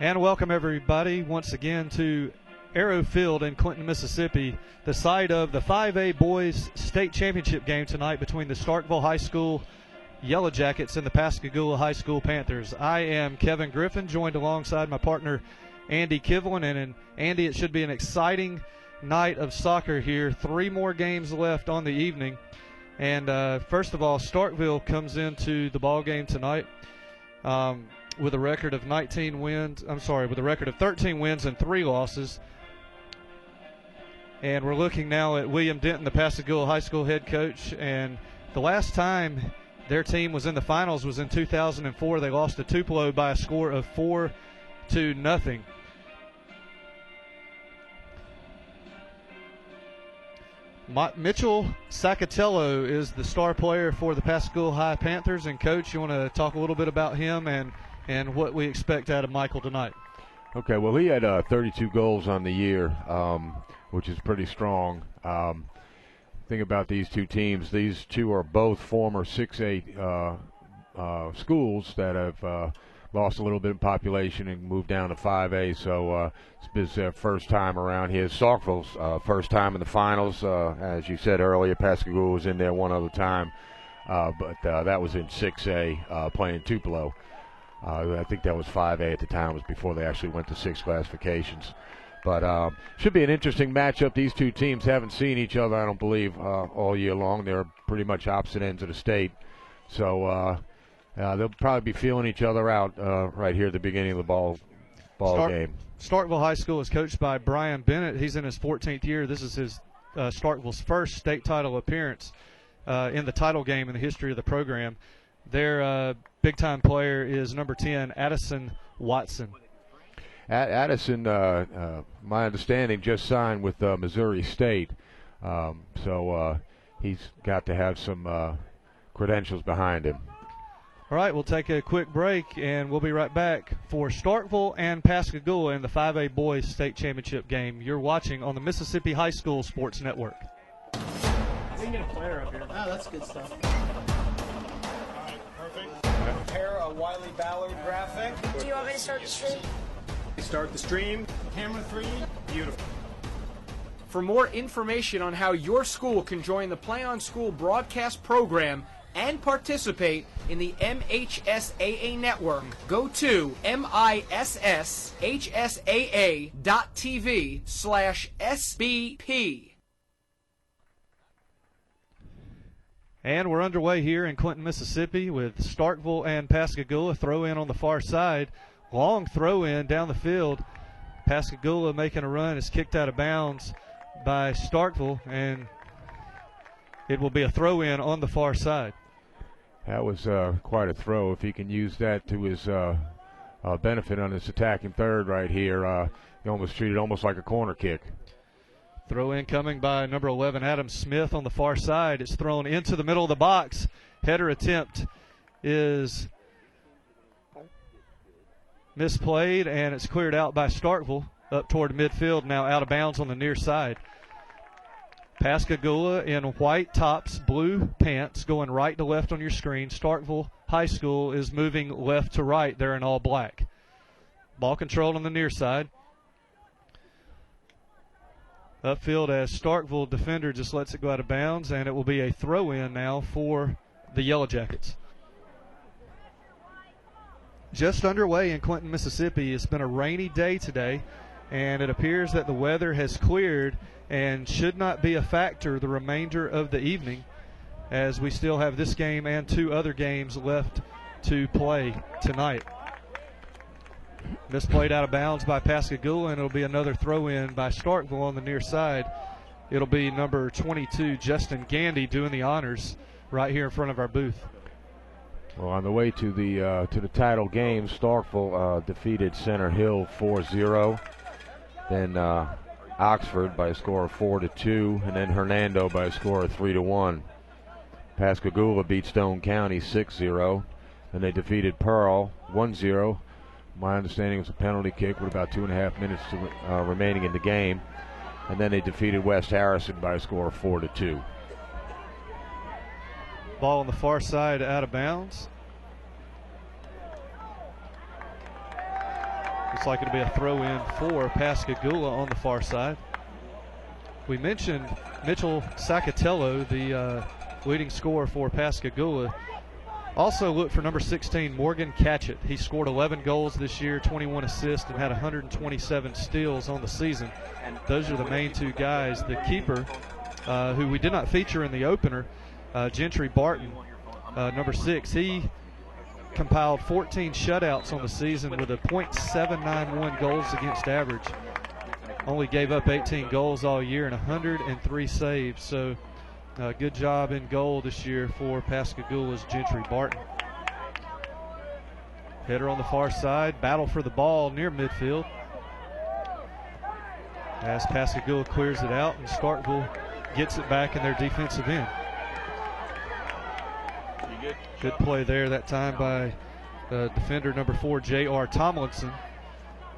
And welcome everybody once again to Arrow Field in Clinton, Mississippi, the site of the 5A Boys State Championship game tonight between the Starkville High School Yellow Jackets and the Pascagoula High School Panthers. I am Kevin Griffin, joined alongside my partner Andy Kivlin. And Andy, it should be an exciting night of soccer here. 3 more games left on the evening. And first of all, Starkville comes into the ball game tonight with a record of 13 wins and 3 losses. And we're looking now at William Denton, the Pascagoula High School head coach. And the last time their team was in the finals was in 2004. They lost to Tupelo by a score of 4-0. Mitchell Sacatello is the star player for the Pascagoula High Panthers. And, Coach, you want to talk a little bit about him and what we expect out of Michael tonight? Okay, well, he had 32 goals on the year, which is pretty strong. Thing about these two teams, these two are both former 6A schools that have lost a little bit of population and moved down to 5A, so it's his first time around here. Starkville's first time in the finals. As you said earlier, Pascagoula was in there one other time, but that was in 6A playing Tupelo. I think that was 5A at the time. It was before they actually went to 6 classifications. But should be an interesting matchup. These two teams haven't seen each other, I don't believe, all year long. They're pretty much opposite ends of the state. So they'll probably be feeling each other out right here at the beginning of the ball game. Starkville High School is coached by Brian Bennett. He's in his 14th year. This is his Starkville's first state title appearance in the title game in the history of the program. Their big-time player is number 10, Addison Watson. Addison, my understanding, just signed with Missouri State, so he's got to have some credentials behind him. All right, we'll take a quick break, and we'll be right back for Starkville and Pascagoula in the 5A Boys State Championship game. You're watching on the Mississippi High School Sports Network. We can get a player up here. Oh, that's good stuff. Prepare a Wiley Ballard graphic. Do you want me to start the stream? Start the stream. Camera 3. Beautiful. For more information on how your school can join the Play on School broadcast program and participate in the MHSAA network, go to MISSAA.TV/SBP. And we're underway here in Clinton, Mississippi with Starkville and Pascagoula. Throw in on the far side. Long throw in down the field. Pascagoula making a run is kicked out of bounds by Starkville, and it will be a throw in on the far side. That was quite a throw. If he can use that to his benefit on this attacking third right here, he almost treated almost like a corner kick. Throw in coming by number 11, Adam Smith on the far side. It's thrown into the middle of the box. Header attempt is misplayed, and it's cleared out by Starkville up toward midfield, now out of bounds on the near side. Pascagoula in white tops, blue pants, going right to left on your screen. Starkville High School is moving left to right. They're in all black. Ball controlled on the near side. Upfield as Starkville defender just lets it go out of bounds, and it will be a throw-in now for the Yellow Jackets. Just underway in Clinton, Mississippi. It's been a rainy day today, and it appears that the weather has cleared and should not be a factor the remainder of the evening, as we still have this game and 2 other games left to play tonight. Misplayed out of bounds by Pascagoula, and it'll be another throw-in by Starkville on the near side. It'll be number 22, Justin Gandy, doing the honors right here in front of our booth. Well, on the way to the title game, Starkville defeated Center Hill 4-0. Then Oxford by a score of 4-2, and then Hernando by a score of 3-1. Pascagoula beat Stone County 6-0, and they defeated Pearl 1-0. My understanding was a penalty kick with about 2.5 minutes remaining in the game, and then they defeated West Harrison by a score of 4-2. Ball on the far side out of bounds. Looks like it'll be a throw-in for Pascagoula on the far side. We mentioned Mitchell Sacatello, the leading scorer for Pascagoula. Also look for number 16, Morgan Catchett. He scored 11 goals this year, 21 assists, and had 127 steals on the season. Those are the main two guys. The keeper, who we did not feature in the opener, Gentry Barton, number 6, he compiled 14 shutouts on the season with a .791 goals against average. Only gave up 18 goals all year and 103 saves. So good job in goal this year for Pascagoula's Gentry Barton. Header on the far side, battle for the ball near midfield as Pascagoula clears it out and Starkville gets it back in their defensive end. Good play there that time by defender number 4, J.R. Tomlinson.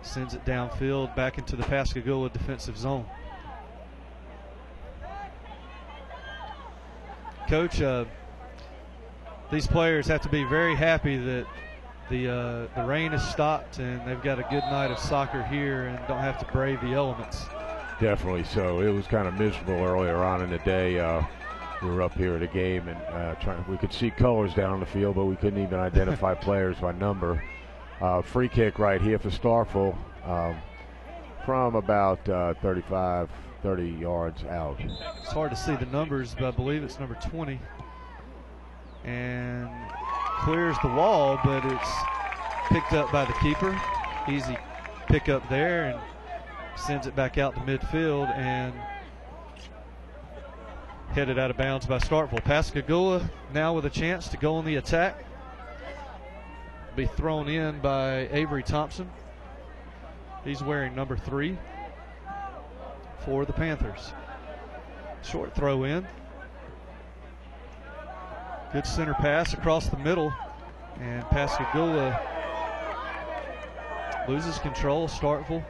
Sends it downfield back into the Pascagoula defensive zone. Coach, these players have to be very happy that the rain has stopped and they've got a good night of soccer here and don't have to brave the elements. Definitely so. It was kind of miserable earlier on in the day. We were up here at a game and we could see colors down on the field, but we couldn't even identify players by number. Free kick right here for Starkville from about 30 yards out. It's hard to see the numbers, but I believe it's number 20. And clears the wall, but it's picked up by the keeper. Easy pick up there and sends it back out to midfield and headed out of bounds by Starkville. Pascagoula now with a chance to go on the attack. Be thrown in by Avery Thompson. He's wearing number 3 for the Panthers. Short throw in. Good center pass across the middle, and Pascagoula loses control. Starkville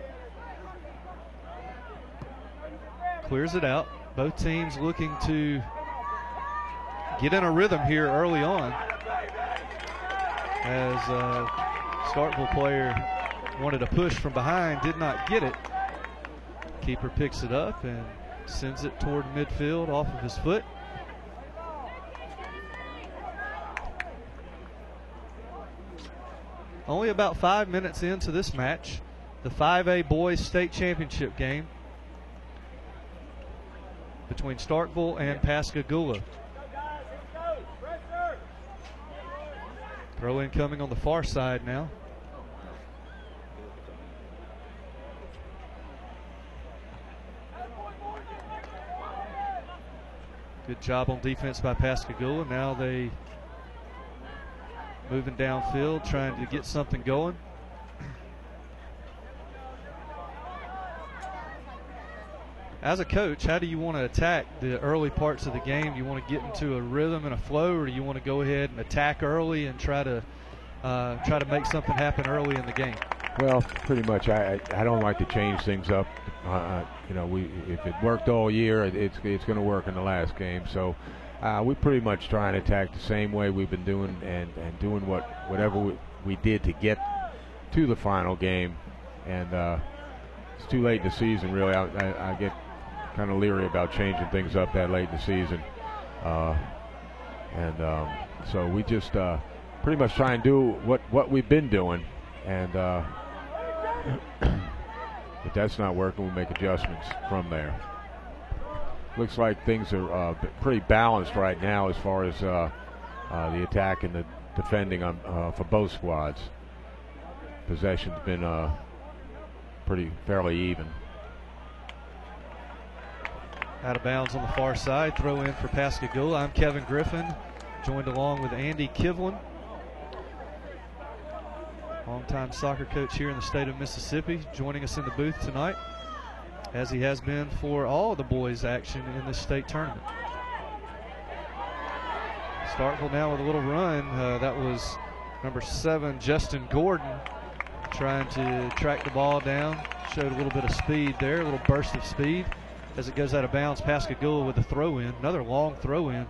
clears it out. Both teams looking to get in a rhythm here early on, as Starkville player wanted a push from behind, did not get it. Keeper picks it up and sends it toward midfield off of his foot. Only about 5 minutes into this match, the 5A Boys State Championship game between Starkville and Pascagoula. Throw in coming on the far side now. Good job on defense by Pascagoula. Now they moving downfield, trying to get something going. As a coach, how do you want to attack the early parts of the game? Do you want to get into a rhythm and a flow, or do you want to go ahead and attack early and try to make something happen early in the game? Well, pretty much. I don't like to change things up. If it worked all year, it's going to work in the last game. So we pretty much try and attack the same way we've been doing and doing whatever we did to get to the final game. And it's too late in the season, really. I get kind of leery about changing things up that late in the season. So we just pretty much try and do what we've been doing. And if that's not working, we make adjustments from there. Looks like things are pretty balanced right now as far as the attack and the defending for both squads. Possession's been fairly even. Out of bounds on the far side, throw in for Pascagoula. I'm Kevin Griffin, joined along with Andy Kivlin, longtime soccer coach here in the state of Mississippi, joining us in the booth tonight, as he has been for all the boys' action in this state tournament. Starkville now with a little run. That was number 7, Justin Gordon, trying to track the ball down. Showed a little bit of speed there, a little burst of speed as it goes out of bounds. Pascagoula with a throw in, another long throw in.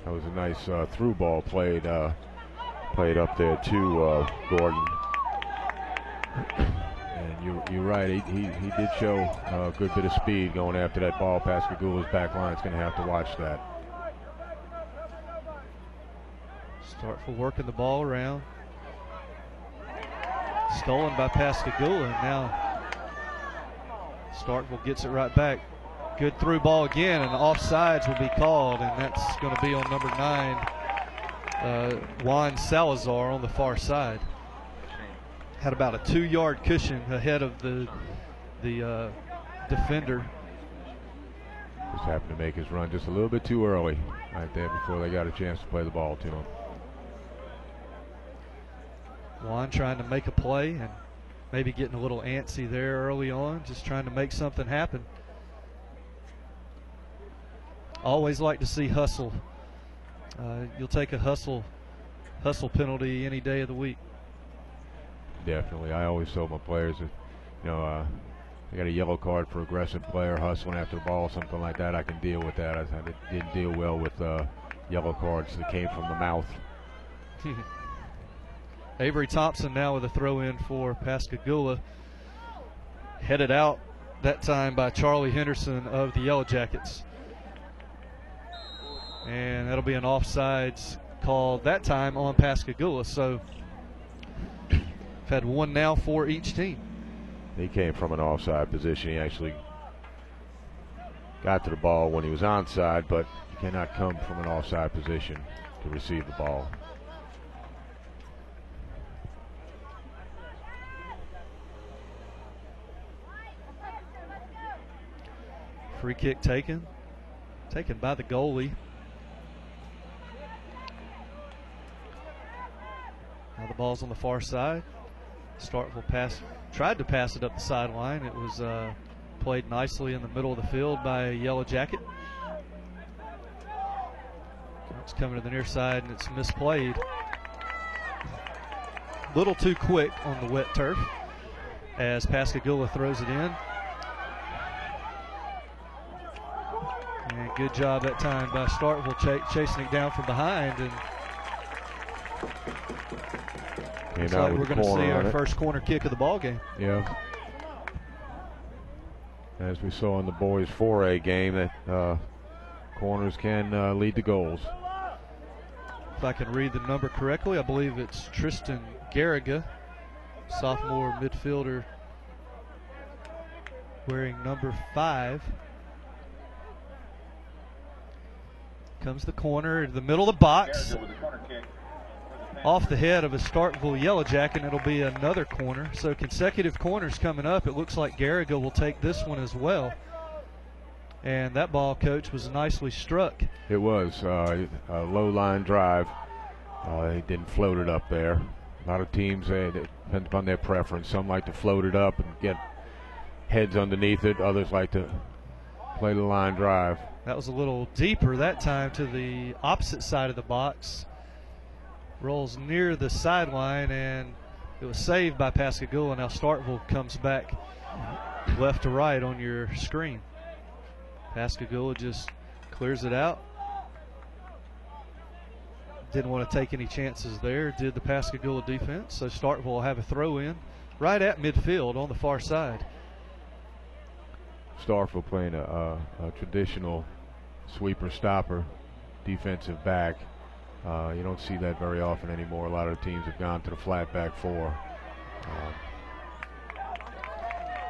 That was a nice through ball played up there to Gordon. You're right. He did show a good bit of speed going after that ball. Pascagoula's back line is going to have to watch that. Starkville working the ball around. Stolen by Pascagoula, and now Starkville gets it right back. Good through ball again, and offsides will be called, and that's going to be on number 9, Juan Salazar on the far side. Had about a 2-yard cushion ahead of the defender. Just happened to make his run just a little bit too early right there before they got a chance to play the ball to him. Juan trying to make a play and maybe getting a little antsy there early on, just trying to make something happen. Always like to see hustle. You'll take a hustle penalty any day of the week. Definitely. I always tell my players that, I got a yellow card for aggressive player hustling after the ball, something like that. I can deal with that. I didn't deal well with yellow cards that came from the mouth. Avery Thompson now with a throw in for Pascagoula. Headed out that time by Charlie Henderson of the Yellow Jackets. And that'll be an offsides call that time on Pascagoula. So we've had one now for each team. He came from an offside position. He actually got to the ball when he was onside, but you cannot come from an offside position to receive the ball. Free kick taken by the goalie. Now the ball's on the far side. Starkville tried to pass it up the sideline. It was played nicely in the middle of the field by a Yellow Jacket. It's coming to the near side and it's misplayed. A little too quick on the wet turf as Pascagoula throws it in. And good job that time by Starkville chasing it down from behind. And looks like we're going to see our first corner kick of the ball game. Yeah. As we saw in the boys 4A game, that corners can lead to goals. If I can read the number correctly, I believe it's Tristan Garriga, sophomore midfielder, wearing number 5. Comes the corner in the middle of the box. Off the head of a Starkville Yellow Jacket, and it'll be another corner. So consecutive corners coming up. It looks like Garriga will take this one as well. And that ball, Coach, was nicely struck. It was a low line drive. They didn't float it up there. A lot of teams, it depends upon their preference. Some like to float it up and get heads underneath it. Others like to play the line drive. That was a little deeper that time to the opposite side of the box. Rolls near the sideline, and it was saved by Pascagoula. Now Starkville comes back left to right on your screen. Pascagoula just clears it out. Didn't want to take any chances there, did the Pascagoula defense. So Starkville will have a throw in right at midfield on the far side. Starkville playing a traditional sweeper stopper defensive back. You don't see that very often anymore. A lot of the teams have gone to the flat back 4.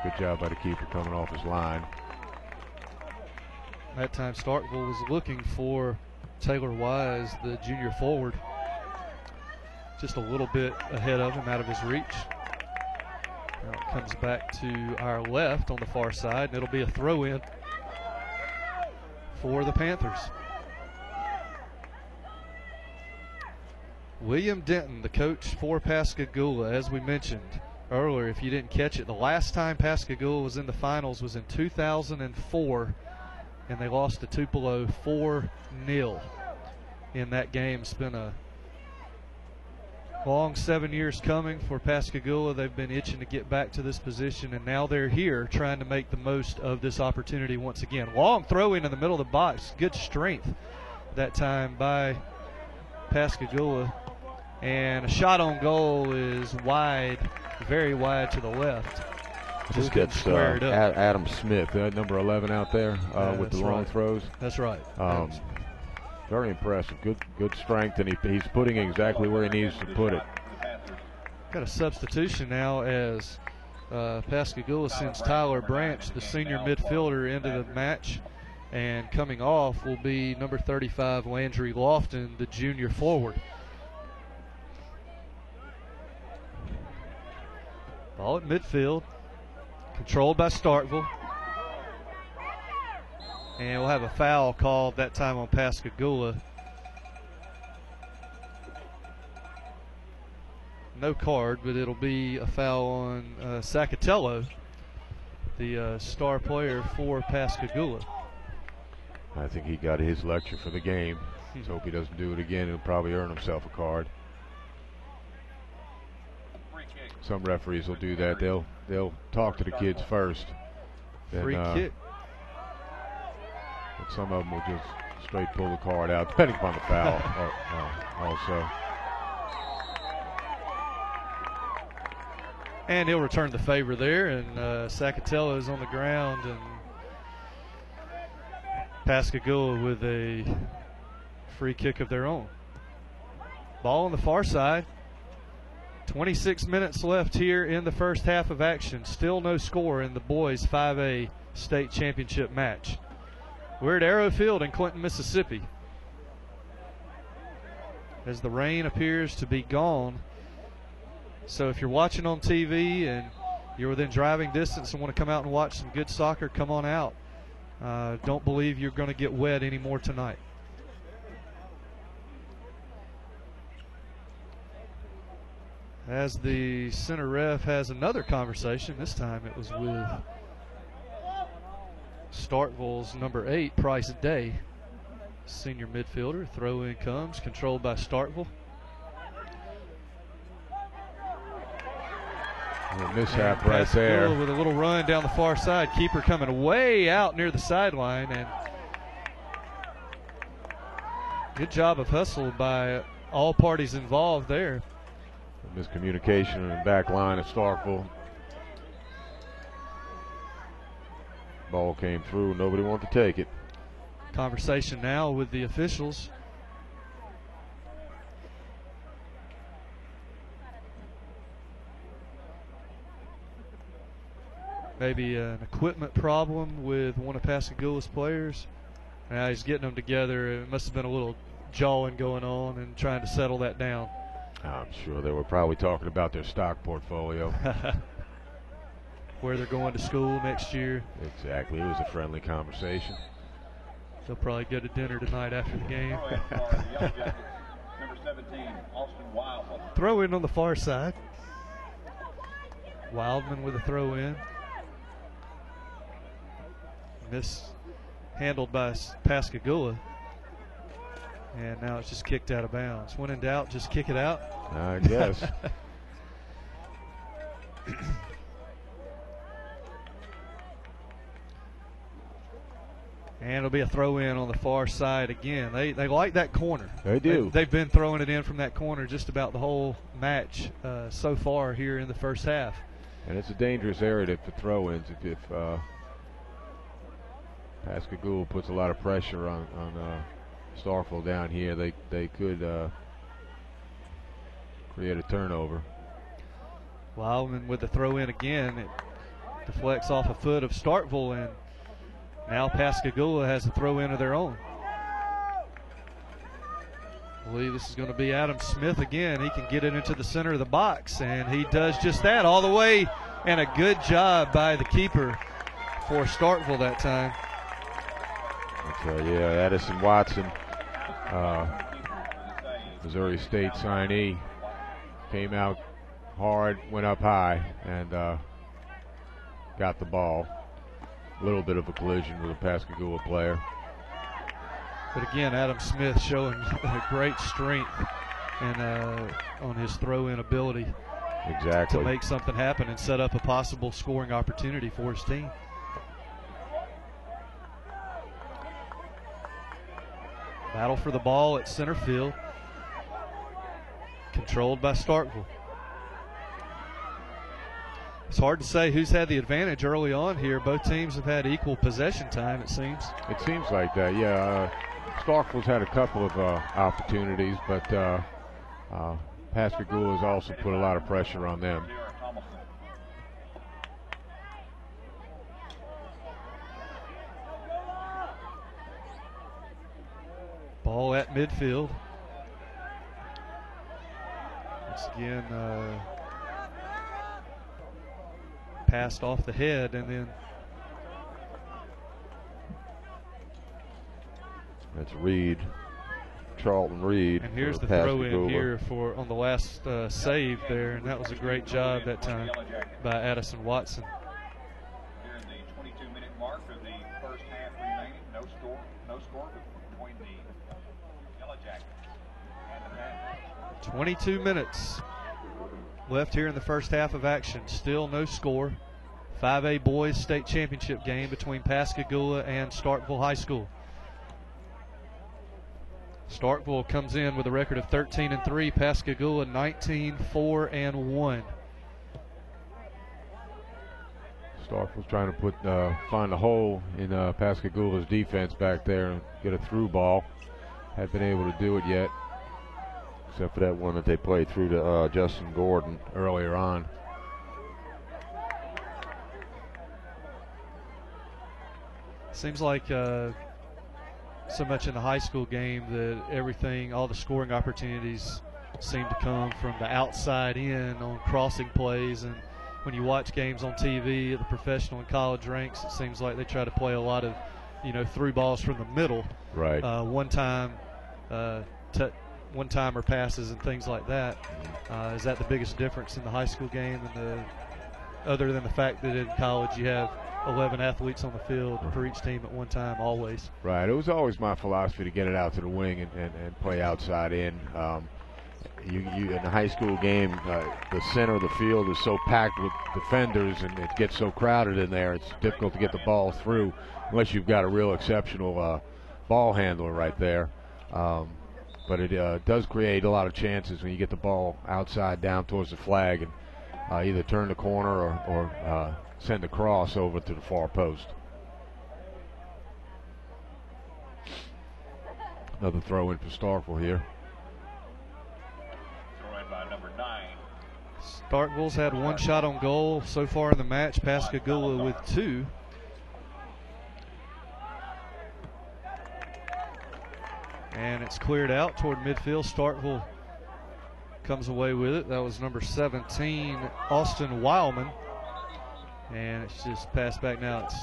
Good job by the keeper coming off his line. That time Starkville was looking for Taylor Wise, the junior forward, just a little bit ahead of him, out of his reach. Now it comes back to our left on the far side, and it'll be a throw in for the Panthers. William Denton, the coach for Pascagoula, as we mentioned earlier, if you didn't catch it, the last time Pascagoula was in the finals was in 2004, and they lost to Tupelo 4-0 in that game. It's been a long 7 years coming for Pascagoula. They've been itching to get back to this position, and now they're here trying to make the most of this opportunity once again. Long throw in the middle of the box. Good strength that time by Pascagoula. And a shot on goal is wide, very wide to the left. Just gets squared up. Adam Smith, number 11 out there with the long throws. That's right. Very impressive. Good strength, and he's putting it exactly where he needs to put it. Got a substitution now as Pascagoula sends Tyler Branch, the senior midfielder, into the match. And coming off will be number 35, Landry Lofton, the junior forward. Ball at midfield, controlled by Starkville. And we'll have a foul called that time on Pascagoula. No card, but it'll be a foul on Sacatello, the star player for Pascagoula. I think he got his lecture for the game. Let's hope he doesn't do it again. He'll probably earn himself a card. Some referees will do that. They'll talk to the kids first. Then, Free kick. But some of them will just straight pull the card out, depending upon the foul also. And he'll return the favor there, and Sacatello is on the ground, and Pascagoula with a free kick of their own. Ball on the far side. 26 minutes left here in the first half of action. Still no score in the boys 5A state championship match. We're at Arrow Field in Clinton, Mississippi, as the rain appears to be gone. So if you're watching on TV and you're within driving distance and want to come out and watch some good soccer, come on out. Don't believe you're going to get wet anymore tonight. As the center ref has another conversation, this time it was with Starkville's number 8, Price Day, senior midfielder. Throw in comes, controlled by Starkville. A mishap right there. With a little run down the far side. Keeper coming way out near the sideline, and good job of hustle by all parties involved there. Miscommunication in the back line of Starkville. Ball came through. Nobody wanted to take it. Conversation now with the officials. Maybe an equipment problem with one of Pascagoula's players. Now he's getting them together. It must have been a little jawing going on and trying to settle that down. I'm sure they were probably talking about their stock portfolio. Where they're going to school next year. Exactly. It was a friendly conversation. They'll probably go to dinner tonight after the game. Number 17, Austin Wildman. Throw in on the far side. Wildman with a throw in. Mishandled by Pascagoula. And now it's just kicked out of bounds. When in doubt, just kick it out. I guess. And it'll be a throw in on the far side again. They like that corner. They do. They've been throwing it in from that corner just about the whole match so far here in the first half. And it's a dangerous area for throw-ins. If Pascagoula puts a lot of pressure on Starkville down here, they could create a turnover. Wildman with the throw in again. It deflects off a foot of Starkville, and now Pascagoula has a throw in of their own. I believe this is going to be Adam Smith again. He can get it into the center of the box, and he does just that all the way, and a good job by the keeper for Starkville that time. Yeah, Addison Watson, Missouri State signee, came out hard, went up high, and got the ball. A little bit of a collision with a Pascagoula player. But again, Adam Smith showing great strength and on his throw-in ability. Exactly. To make something happen and set up a possible scoring opportunity for his team. Battle for the ball at center field. Controlled by Starkville. It's hard to say who's had the advantage early on here. Both teams have had equal possession time, it seems. It seems like that, yeah. Starkville's had a couple of opportunities, but Pascagoula has also put a lot of pressure on them. Ball at midfield. Once again, passed off the head, and then that's Reed, Charlton Reed. And here's the throw in here for on the last save there, and that was a great job that time by Addison Watson. Here in the 22-minute mark of the first half remaining, no score between the Yellow Jackets and the Panthers. 22 minutes left here in the first half of action. Still no score. 5A boys state championship game between Pascagoula and Starkville High School. Starkville comes in with a record of 13-3. Pascagoula 19-4-1. Starkville's trying to find a hole in Pascagoula's defense back there and get a through ball. Haven't been able to do it yet, except for that one that they played through to Justin Gordon earlier on. Seems like so much in the high school game that everything, all the scoring opportunities seem to come from the outside in on crossing plays. And when you watch games on TV at the professional and college ranks, it seems like they try to play a lot of, through balls from the middle. Right. One-timer passes and things like that. Is that the biggest difference in the high school game, and other than the fact that in college you have 11 athletes on the field for each team at one time, always? Right. It was always my philosophy to get it out to the wing and play outside in. You in the high school game, the center of the field is so packed with defenders, and it gets so crowded in there. It's difficult to get the ball through unless you've got a real exceptional ball handler right there. But it does create a lot of chances when you get the ball outside down towards the flag and either turn the corner or send a cross over to the far post. Another throw in for Starkville here. Throw in by number 9. Starkville's had one shot on goal so far in the match. Pascagoula with 2. And it's cleared out toward midfield. Starkville comes away with it. That was number 17, Austin Wildman. And it's just passed back now. It's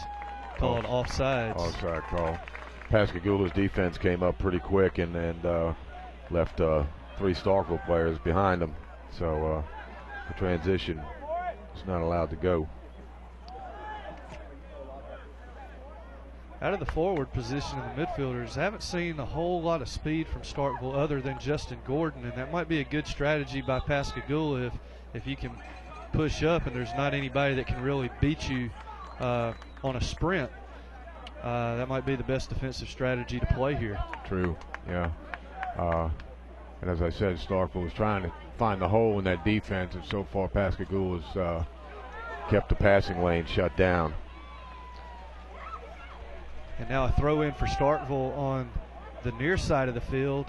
called offsides. Offside call. Pascagoula's defense came up pretty quick and left 3 Starkville players behind them. So the transition is not allowed to go. Out of the forward position of the midfielders, haven't seen a whole lot of speed from Starkville other than Justin Gordon, and that might be a good strategy by Pascagoula if you can push up and there's not anybody that can really beat you on a sprint. That might be the best defensive strategy to play here. True, yeah. And as I said, Starkville was trying to find the hole in that defense, and so far Pascagoula's kept the passing lane shut down. And now a throw in for Starkville on the near side of the field,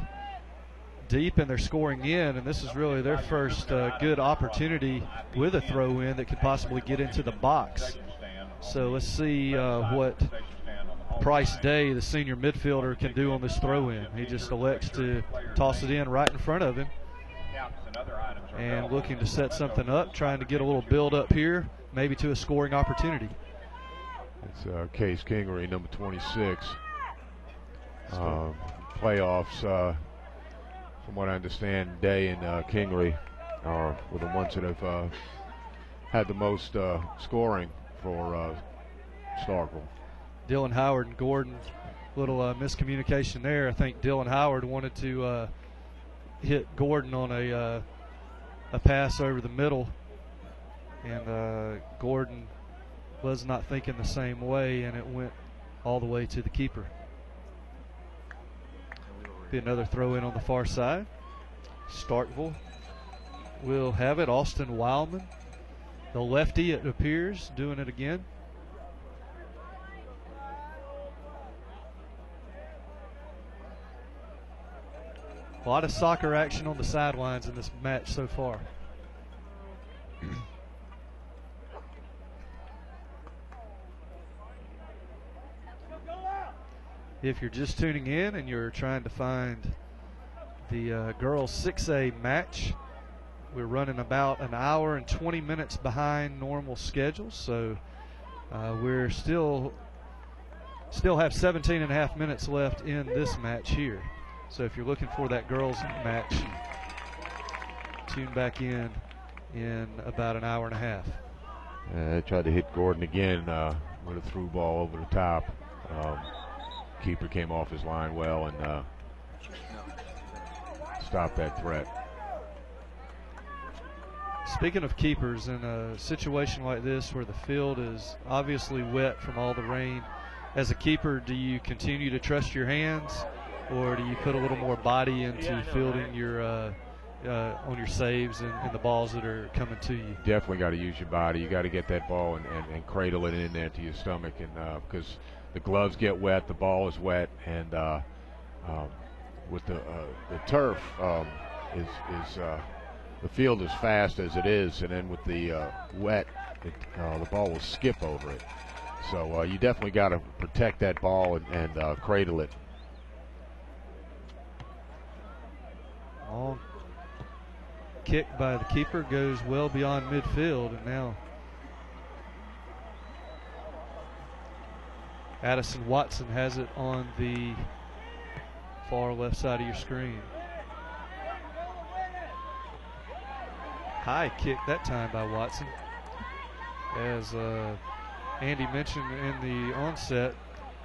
deep, and they're scoring in, and this is really their first good opportunity with a throw in that could possibly get into the box. So let's see what Price Day, the senior midfielder, can do on this throw in. He just elects to toss it in right in front of him and looking to set something up, trying to get a little build up here, maybe to a scoring opportunity. It's Case Kingery, number 26. Playoffs, from what I understand, Day and Kingery were the ones that have had the most scoring for Starkville. Dylan Howard and Gordon, little miscommunication there. I think Dylan Howard wanted to hit Gordon on a pass over the middle, and Gordon was not thinking the same way, and it went all the way to the keeper. Be another throw in on the far side. Starkville will have it. Austin Wildman The lefty, it appears, doing it again. A lot of soccer action on the sidelines in this match so far. If you're just tuning in and you're trying to find the girls 6A match, we're running about an hour and 20 minutes behind normal schedule, so we're still have 17 and a half minutes left in this match here. So if you're looking for that girls match, tune back in about an hour and a half. They tried to hit Gordon again with a through ball over the top. Keeper came off his line well and stopped that threat. Speaking of keepers, in a situation like this where the field is obviously wet from all the rain, as a keeper, do you continue to trust your hands, or do you put a little more body into fielding your on your saves and the balls that are coming to you? Definitely got to use your body. You got to get that ball and cradle it in there to your stomach, and because the gloves get wet, the ball is wet, and with the turf the field is fast as it is, and then with the wet, the ball will skip over it. So you definitely got to protect that ball and cradle it. Long kick by the keeper goes well beyond midfield, and now Addison Watson has it on the far left side of your screen. High kick that time by Watson. As Andy mentioned in the onset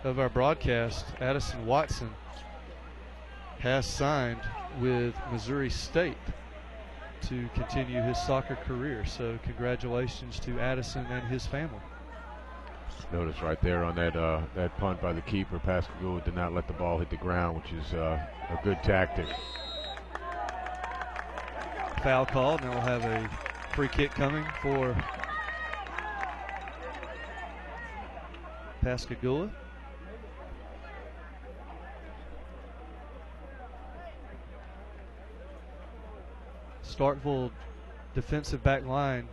of our broadcast, Addison Watson has signed with Missouri State to continue his soccer career. So congratulations to Addison and his family. Notice right there on that punt by the keeper, Pascagoula did not let the ball hit the ground, which is a good tactic. Foul called, and we'll have a free kick coming for Pascagoula. Starkville defensive back line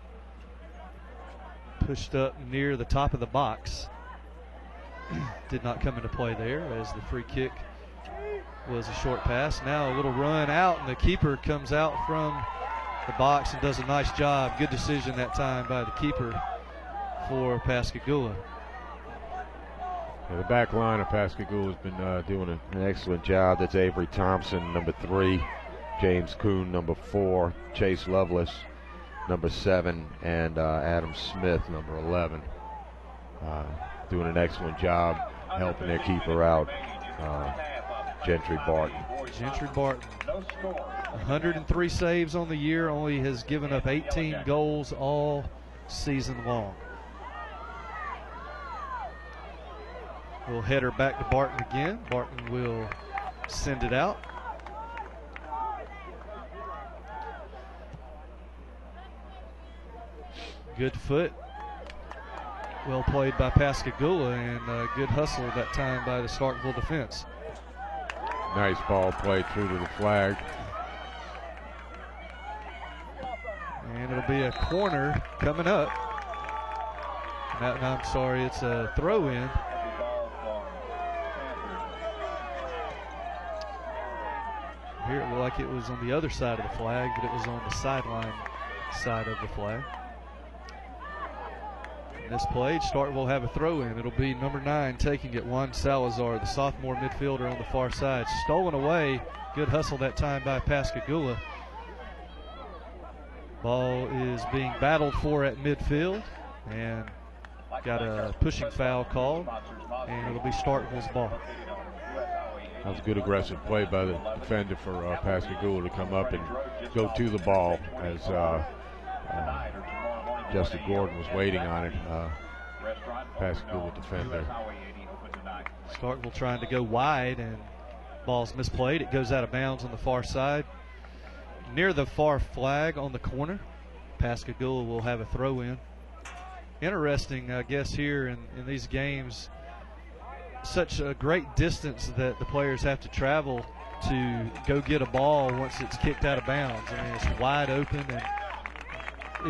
pushed up near the top of the box. Did not come into play there, as the free kick was a short pass. Now a little run out, and the keeper comes out from the box and does a nice job. Good decision that time by the keeper for Pascagoula. Yeah, the back line of Pascagoula has been doing an excellent job. That's Avery Thompson, number 3, James Kuhn, number 4, Chase Lovelace, number 7, and Adam Smith, number 11. Doing an excellent job helping their keeper out, Gentry Barton. Gentry Barton, 103 saves on the year, only has given up 18 goals all season long. We'll head her back to Barton again. Barton will send it out. Good foot. Well played by Pascagoula, and good hustle that time by the Starkville defense. Nice ball played through to the flag. And it'll be a corner coming up. I'm sorry, it's a throw in. Here it looked like it was on the other side of the flag, but it was on the sideline side of the flag. In this play, Starkville will have a throw in. It'll be number 9 taking it, Juan Salazar, the sophomore midfielder on the far side. Stolen away. Good hustle that time by Pascagoula. Ball is being battled for at midfield, and got a pushing foul called, and it'll be Starkville's ball. That was a good aggressive play by the defender for Pascagoula to come up and go to the ball as Justin Gordon was waiting on it. Pascagoula defender. Starkville trying to go wide, and ball's misplayed. It goes out of bounds on the far side, near the far flag on the corner. Pascagoula will have a throw in. Interesting, I guess, here in these games, such a great distance that the players have to travel to go get a ball once it's kicked out of bounds. I mean, it's wide open, and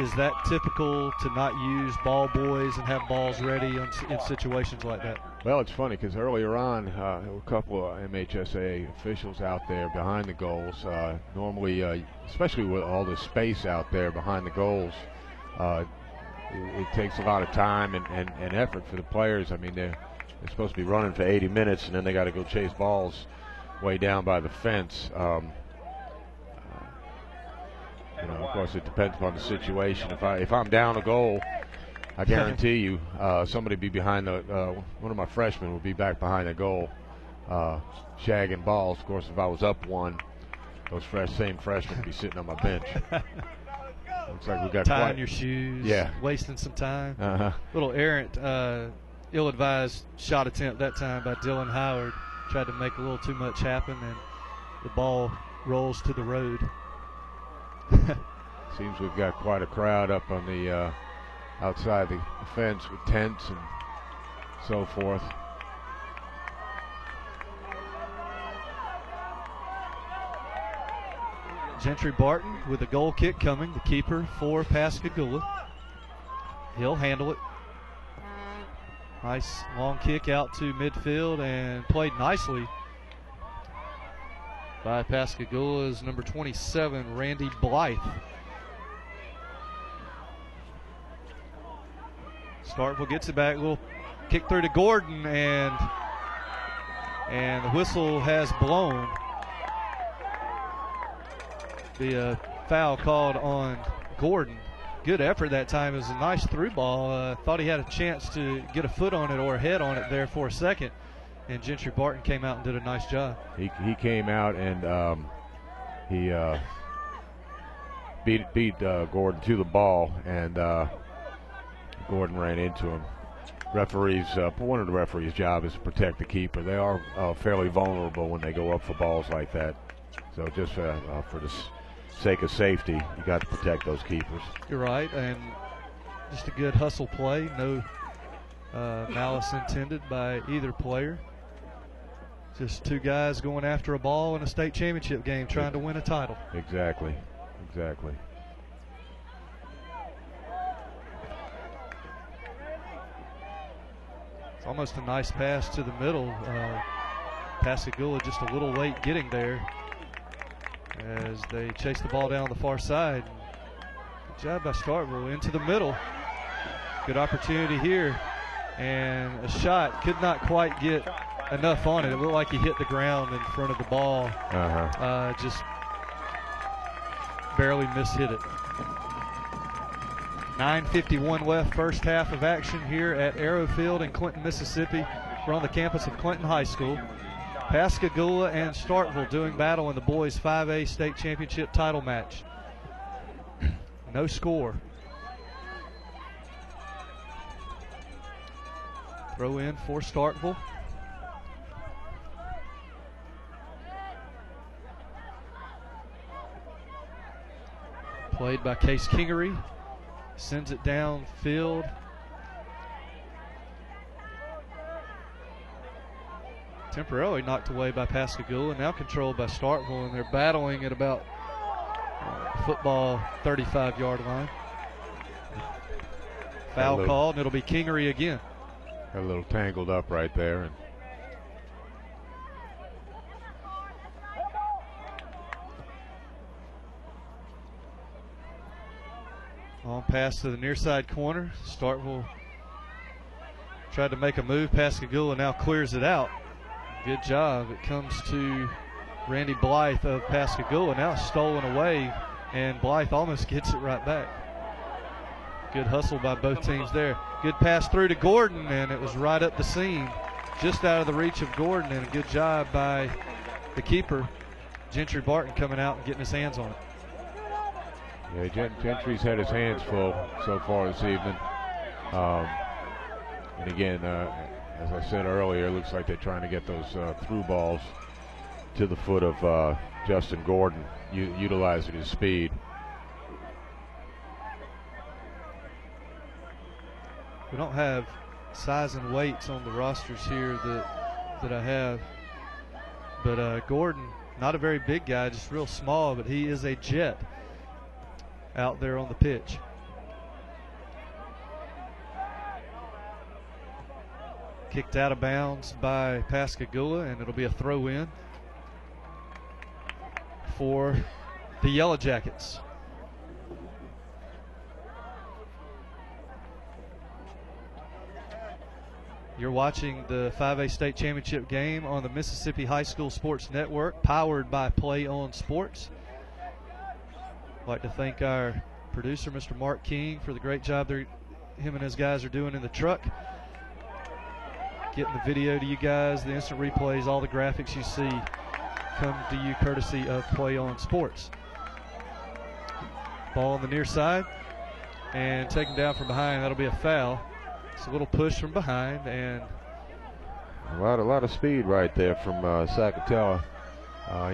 is that typical to not use ball boys and have balls ready in situations like that? Well, it's funny because earlier on, there were a couple of MHSAA officials out there behind the goals. Normally, especially with all the space out there behind the goals, it takes a lot of time and effort for the players. I mean, they're supposed to be running for 80 minutes, and then they got to go chase balls way down by the fence. You know, of course, it depends upon the situation. If I'm down a goal, I guarantee you somebody be behind the one of my freshmen would be back behind the goal, shagging balls. Of course, if I was up one, those same freshmen would be sitting on my bench. Looks like we got tying your shoes, yeah, wasting some time. Little errant, ill-advised shot attempt that time by Dylan Howard. Tried to make a little too much happen, and the ball rolls to the road. Seems we've got quite a crowd up on the outside the fence with tents and so forth. Gentry Barton with a goal kick coming, the keeper for Pascagoula. He'll handle it. Nice long kick out to midfield and played nicely by Pascagoula's number 27, Randy Blythe. Starkville gets it back, little kick through to Gordon, and the whistle has blown. Be a foul called on Gordon. Good effort that time. It was a nice through ball. Thought he had a chance to get a foot on it or a head on it there for a second, and Gentry Barton came out and did a nice job. He came out and he beat Gordon to the ball, and Gordon ran into him. One of the referees' job is to protect the keeper. They are fairly vulnerable when they go up for balls like that. So just for the sake of safety, you got to protect those keepers. You're right, and just a good hustle play. No malice intended by either player. Just two guys going after a ball in a state championship game, trying to win a title. Exactly. It's almost a nice pass to the middle. Pascagoula just a little late getting there as they chase the ball down the far side. Good job by Starkville into the middle. Good opportunity here, and a shot could not quite get enough on it. It looked like he hit the ground in front of the ball. Just barely mishit it. 9:51 left, first half of action here at Arrow Field in Clinton, Mississippi. We're on the campus of Clinton High School. Pascagoula and Starkville doing battle in the boys 5A state championship title match. No score. Throw in for Starkville. Played by Case Kingery. Sends it downfield. Temporarily knocked away by Pascagoula, now controlled by Starkville, and they're battling at about football 35-yard line. Foul called, and it'll be Kingery again. Got a little tangled up right there. And on pass to the near side corner. Starkville tried to make a move. Pascagoula now clears it out. Good job. It comes to Randy Blythe of Pascagoula. Now stolen away, and Blythe almost gets it right back. Good hustle by both teams there. Good pass through to Gordon, and it was right up the seam, just out of the reach of Gordon, and a good job by the keeper, Gentry Barton, coming out and getting his hands on it. Yeah, Gentry's had his hands full so far this evening. And again, as I said earlier, it looks like they're trying to get those through balls to the foot of Justin Gordon, utilizing his speed. We don't have size and weights on the rosters here that I have. But Gordon, not a very big guy, just real small, but he is a jet out there on the pitch. Kicked out of bounds by Pascagoula, and it'll be a throw in for the Yellow Jackets. You're watching the 5A State Championship game on the Mississippi High School Sports Network, powered by Play On Sports. I'd like to thank our producer, Mr. Mark King, for the great job him and his guys are doing in the truck. Getting the video to you guys, the instant replays, all the graphics you see come to you courtesy of Play On Sports. Ball on the near side and taken down from behind. That'll be a foul. It's a little push from behind, and a lot of speed right there from Saccatella.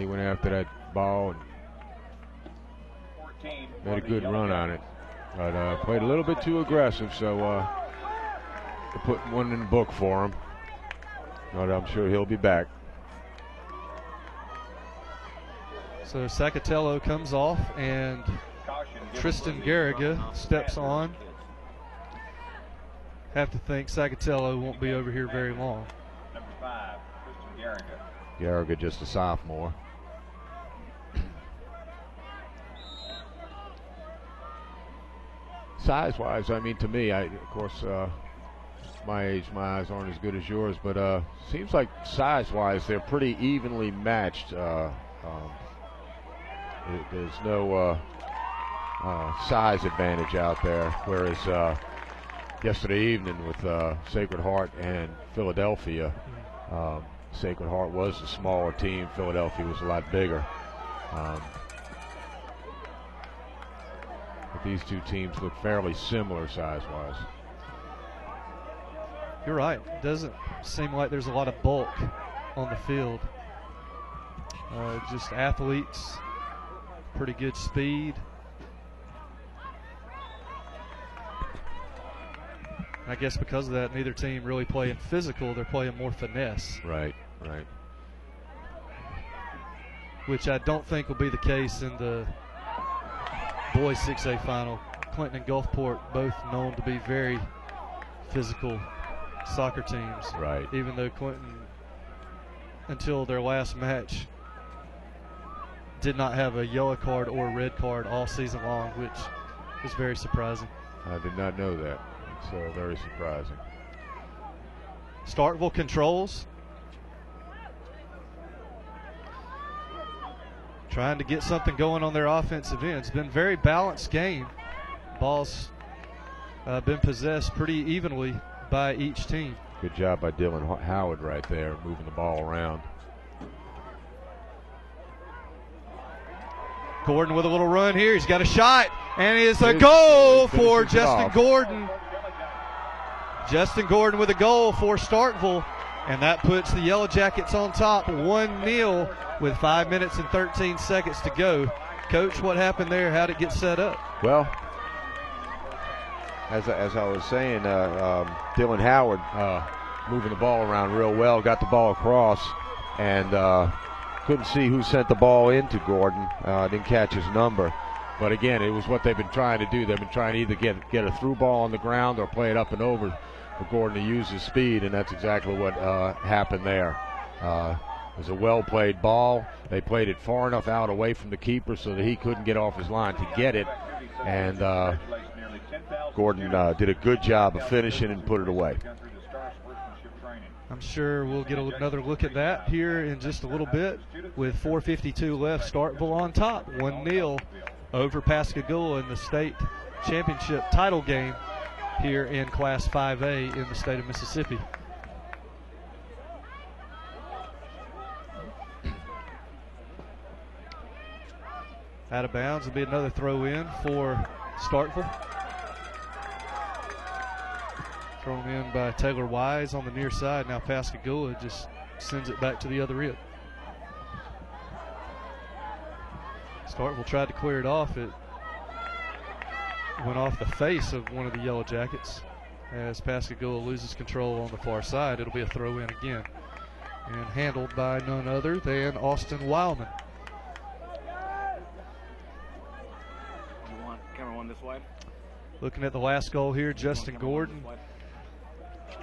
He went after that ball and made a good run on it, but played a little bit too aggressive, so they're putting one in the book for him. But I'm sure he'll be back. So Saccatello comes off, and Tristan Garriga steps on. Have to think Saccatello won't be over here very long. Number 5, Tristan Garriga. Garriga just a sophomore. Size-wise, I mean, to me, of course, my age, my eyes aren't as good as yours, but seems like size-wise they're pretty evenly matched. There's no size advantage out there, whereas yesterday evening with Sacred Heart and Philadelphia, Sacred Heart was the smaller team. Philadelphia was a lot bigger. But these two teams look fairly similar size-wise. You're right. It doesn't seem like there's a lot of bulk on the field. Just athletes, pretty good speed. I guess because of that, neither team really playing physical. They're playing more finesse. Right, right. Which I don't think will be the case in the boys 6A final. Clinton and Gulfport both known to be very physical soccer teams. Right. Even though Clinton, until their last match, did not have a yellow card or a red card all season long, which was very surprising. I did not know that. So very surprising. Starkville controls. Trying to get something going on their offensive end. It's been a very balanced game. Ball's been possessed pretty evenly by each team. Good job by Dylan Howard right there, moving the ball around. Gordon with a little run here. He's got a shot, and it's a goal for Justin Gordon. Justin Gordon with a goal for Starkville, and that puts the Yellow Jackets on top 1-0 with 5 minutes and 13 seconds to go. Coach, what happened there? How did it get set up? Well, as I was saying, Dylan Howard moving the ball around real well, got the ball across, and couldn't see who sent the ball into Gordon. Didn't catch his number. But again, it was what they've been trying to do. They've been trying to either get a through ball on the ground or play it up and over for Gordon to use his speed, and that's exactly what happened there. It was a well-played ball. They played it far enough out away from the keeper so that he couldn't get off his line to get it, and Gordon did a good job of finishing and put it away. I'm sure we'll get another look at that here in just a little bit. With 4:52 left, Starkville on top, 1-0 over Pascagoula in the state championship title game here in Class 5A in the state of Mississippi. Out of bounds will be another throw in for Starkville. Thrown in by Taylor Wise on the near side. Now Pascagoula just sends it back to the other end. Starkville tried to clear it off. It went off the face of one of the Yellow Jackets. As Pascagoula loses control on the far side, it'll be a throw in again. And handled by none other than Austin Wildman. Camera one this way. Looking at the last goal here, Justin Gordon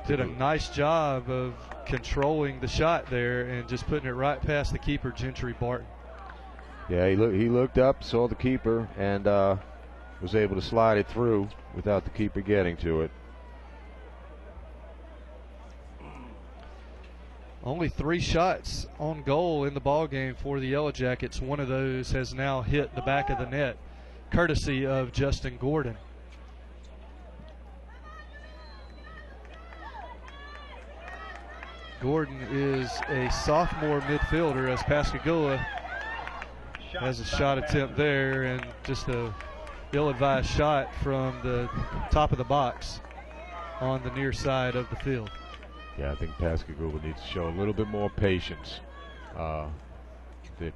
did a nice job of controlling the shot there and just putting it right past the keeper, Gentry Barton. Yeah, he looked up, saw the keeper, and was able to slide it through without the keeper getting to it. Only 3 shots on goal in the ball game for the Yellow Jackets. One of those has now hit the back of the net, courtesy of Justin Gordon. Gordon is a sophomore midfielder, as Pascagoula has a shot attempt there, and just a ill-advised shot from the top of the box on the near side of the field. Yeah, I think Pascagoula needs to show a little bit more patience. The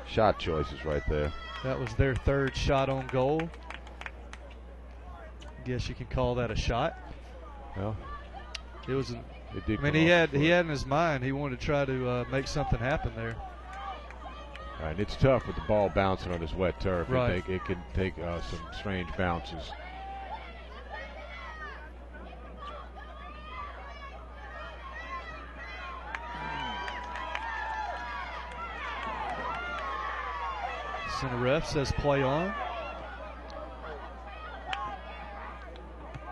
shot choices right there. That was their 3rd shot on goal. Guess you can call that a shot. Well, it was. he had in his mind he wanted to try to make something happen there. And it's tough with the ball bouncing on this wet turf. Right. It can take some strange bounces. Center ref says play on.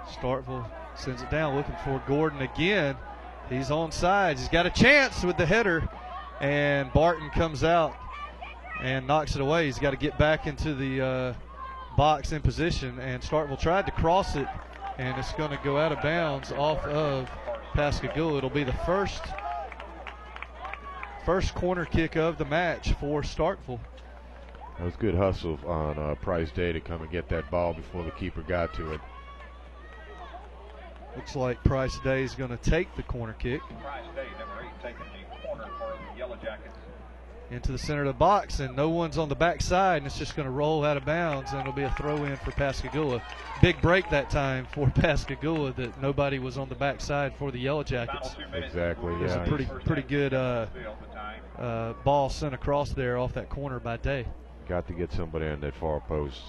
Starkville sends it down, looking for Gordon again. He's on sides. He's got a chance with the header, and Barton comes out and knocks it away. He's got to get back into the box in position, and Starkville tried to cross it, and it's going to go out of bounds off of Pascagoula. It'll be the first corner kick of the match for Starkville. That was good hustle on Price Day to come and get that ball before the keeper got to it. Looks like Price Day is going to take the corner kick. Price Day, number 8, taking the corner for the Yellow Jackets. Into the center of the box, and no one's on the backside, and it's just going to roll out of bounds, and it'll be a throw in for Pascagoula. Big break that time for Pascagoula that nobody was on the backside for the Yellow Jackets. Exactly. It was a pretty good ball sent across there off that corner by Day. Got to get somebody on that far post.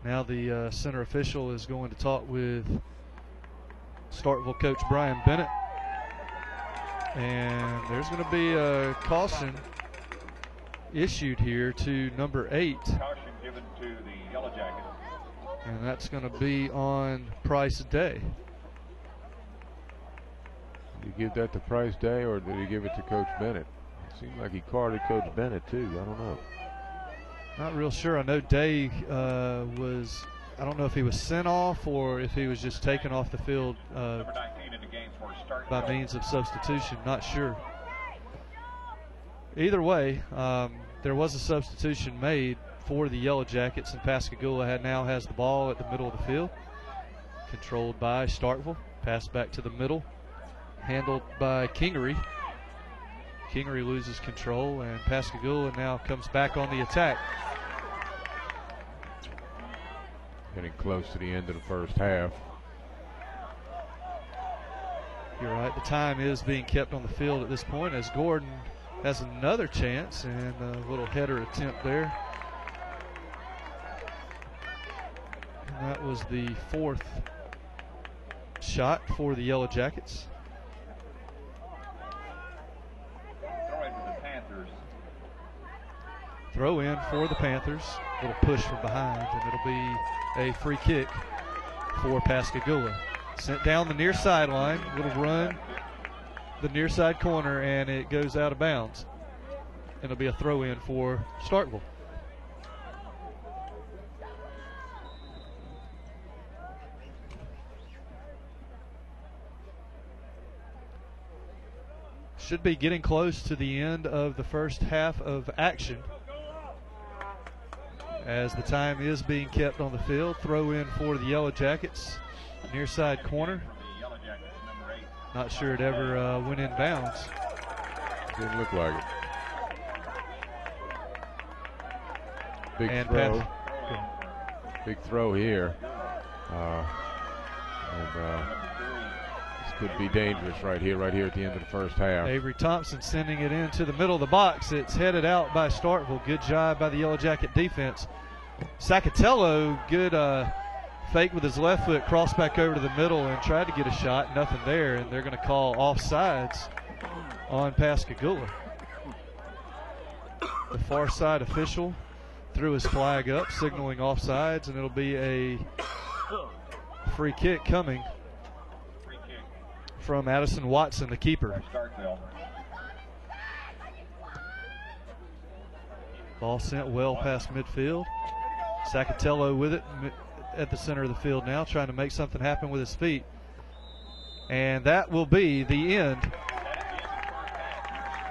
Now the center official is going to talk with Starkville coach Brian Bennett. And there's going to be a caution issued here to number 8. Caution given to the Yellow Jackets. And that's going to be on Price Day. Did he give that to Price Day, or did he give it to Coach Bennett? It seemed like he carded Coach Bennett too. I don't know. Not real sure. I know Day was, I don't know if he was sent off or if he was just taken off the field Number 19 in the game for Starkville. by means of substitution. Not sure. Either way, there was a substitution made for the Yellow Jackets, and Pascagoula now has the ball at the middle of the field. Controlled by Starkville. Pass back to the middle. Handled by Kingery. Kingery loses control, and Pascagoula now comes back on the attack. Getting close to the end of the first half. You're right, the time is being kept on the field at this point as Gordon has another chance, and a little header attempt there. And that was the 4th shot for the Yellow Jackets. Throw in for the Panthers. A little push from behind, and it'll be a free kick for Pascagoula. Sent down the near sideline, little run, the near side corner, and it goes out of bounds. And it'll be a throw in for Starkville. Should be getting close to the end of the first half of action, as the time is being kept on the field. Throw in for the Yellow Jackets, near side corner. Not sure it ever went in bounds. Didn't look like it. Big and throw. Big throw here. This could be dangerous right here at the end of the first half. Avery Thompson sending it into the middle of the box. It's headed out by Starkville. Good job by the Yellow Jacket defense. Sacatello, good fake with his left foot, crossed back over to the middle and tried to get a shot. Nothing there, and they're going to call offsides on Pascagoula. The far side official threw his flag up, signaling offsides, and it'll be a free kick coming from Addison Watson, the keeper. Ball sent well past midfield. Sacatello with it at the center of the field now, trying to make something happen with his feet. And that will be the end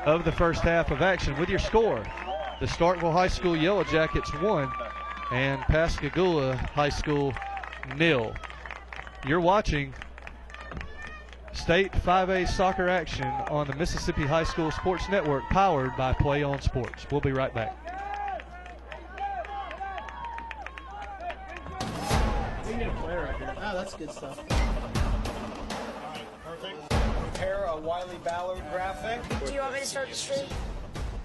of the first half of action. With your score, the Starkville High School Yellow Jackets 1 and Pascagoula High School 0. You're watching State 5A soccer action on the Mississippi High School Sports Network, powered by Play On Sports. We'll be right back. We can get a player right here. Oh, that's good stuff. Perfect. Prepare a Wiley Ballard graphic. Do you want me to start the stream?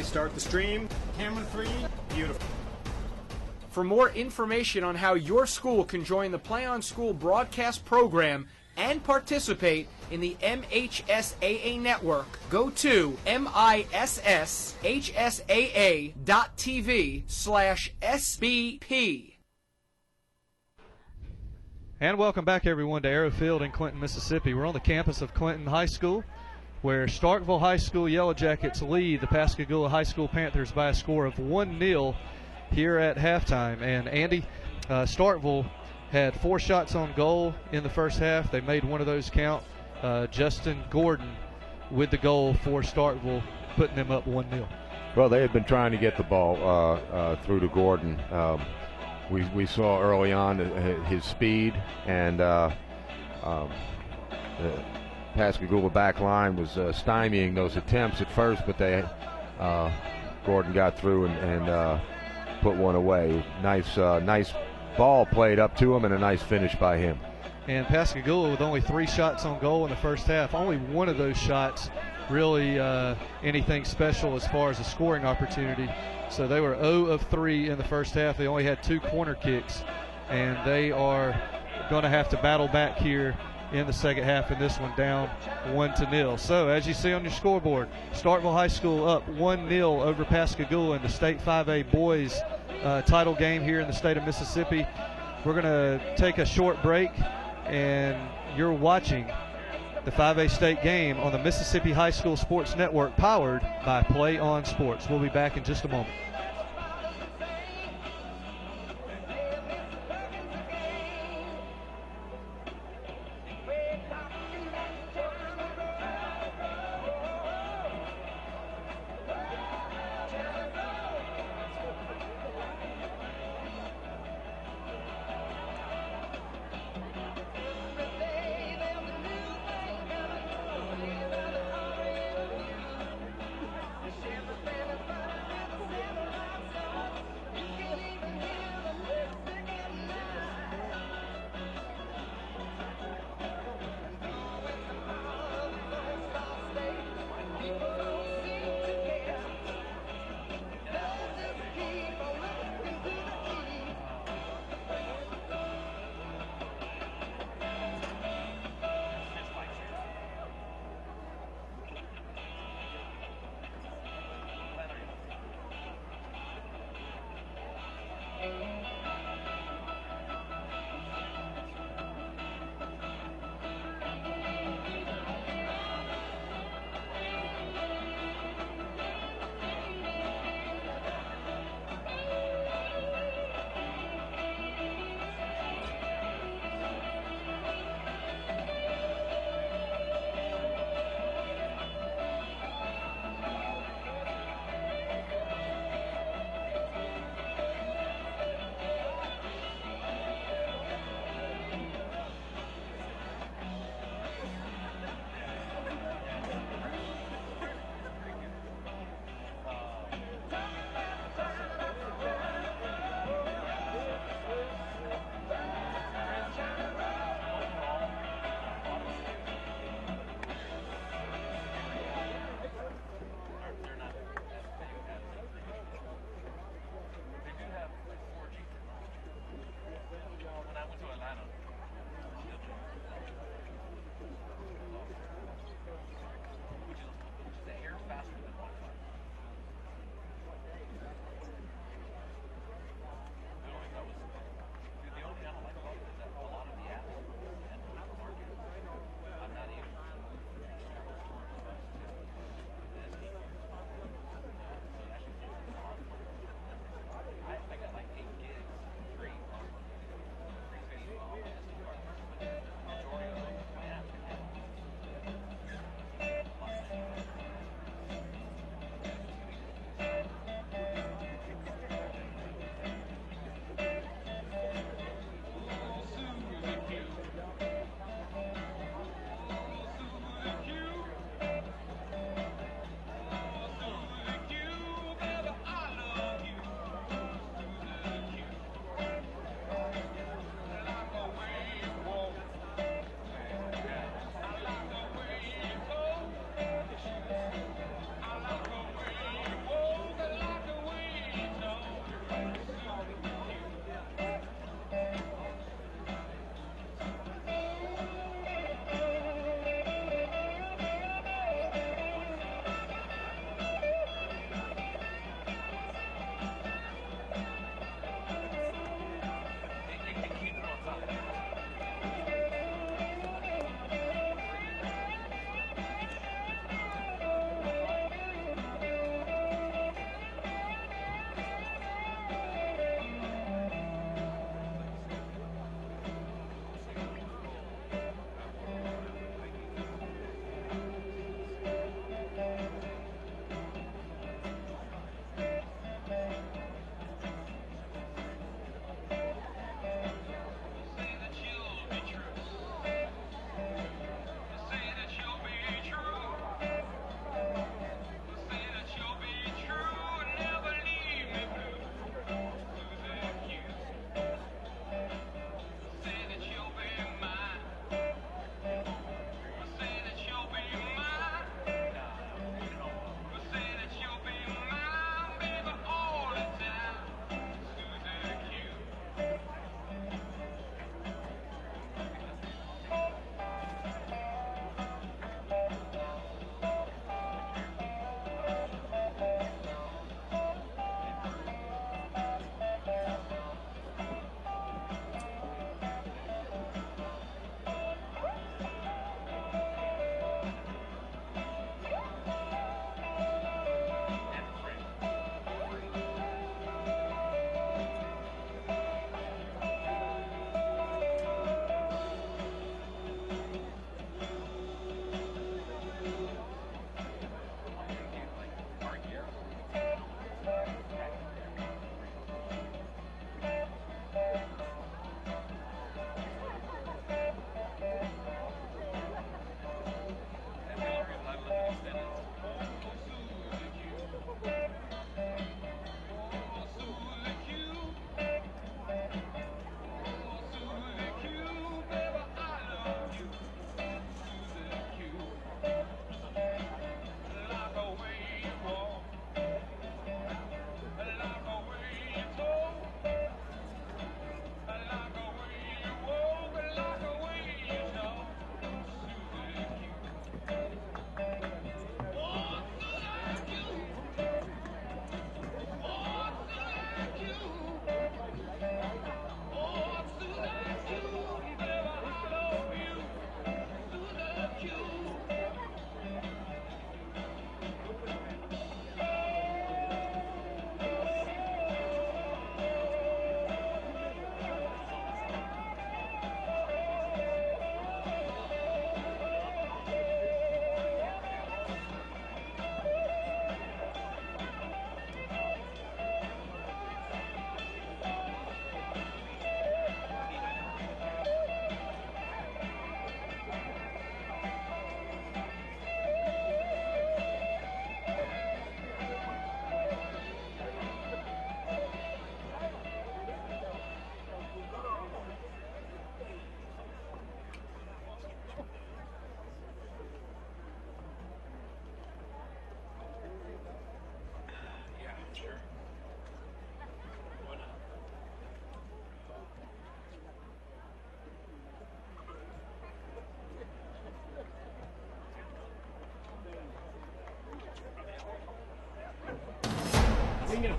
Start the stream. Camera 3. Beautiful. For more information on how your school can join the Play On School broadcast program and participate in the MHSAA network, go to MISSHSAA.tv/SBP. And welcome back, everyone, to Arrow Field in Clinton, Mississippi. We're on the campus of Clinton High School, where Starkville High School Yellow Jackets lead the Pascagoula High School Panthers by a score of 1-0 here at halftime. And Andy, Starkville had 4 shots on goal in the first half. They made one of those count. Justin Gordon with the goal for Starkville, putting them up 1-0. Well, they had been trying to get the ball through to Gordon. We saw early on his speed, and the Pascagoula back line was stymieing those attempts at first, but Gordon got through and put one away. Nice ball played up to him, and a nice finish by him. And Pascagoula with only 3 shots on goal in the first half. Only one of those shots really anything special as far as a scoring opportunity. So they were 0 of 3 in the first half. They only had 2 corner kicks, and they are going to have to battle back here in the second half in this one, down 1-0. So as you see on your scoreboard, Starkville High School up 1-0 over Pascagoula in the State 5A boys title game here in the state of Mississippi. We're going to take a short break, and you're watching the 5A state game on the Mississippi High School Sports Network, powered by Play On Sports. We'll be back in just a moment.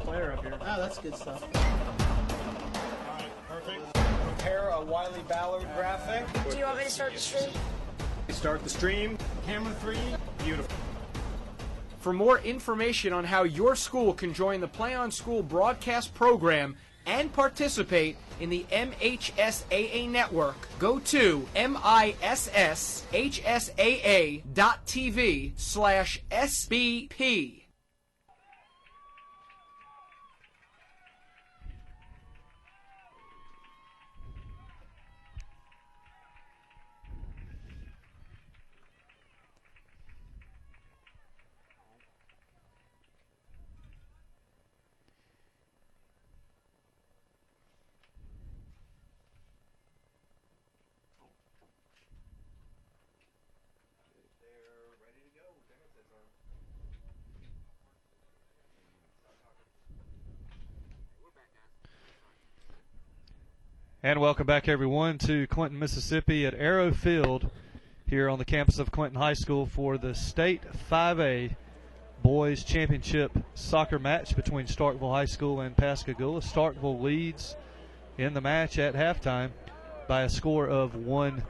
player up here. Ah, that's good stuff. Alright, perfect. Prepare a Wiley Ballard graphic. Do you want me to start the stream? Start the stream. Camera 3. Beautiful. For more information on how your school can join the Play on School broadcast program and participate in the MHSAA network, go to MISSHSAA.TV/SBP. And welcome back, everyone, to Clinton, Mississippi at Arrow Field here on the campus of Clinton High School for the State 5A Boys Championship soccer match between Starkville High School and Pascagoula. Starkville leads in the match at halftime by a score of 1-0.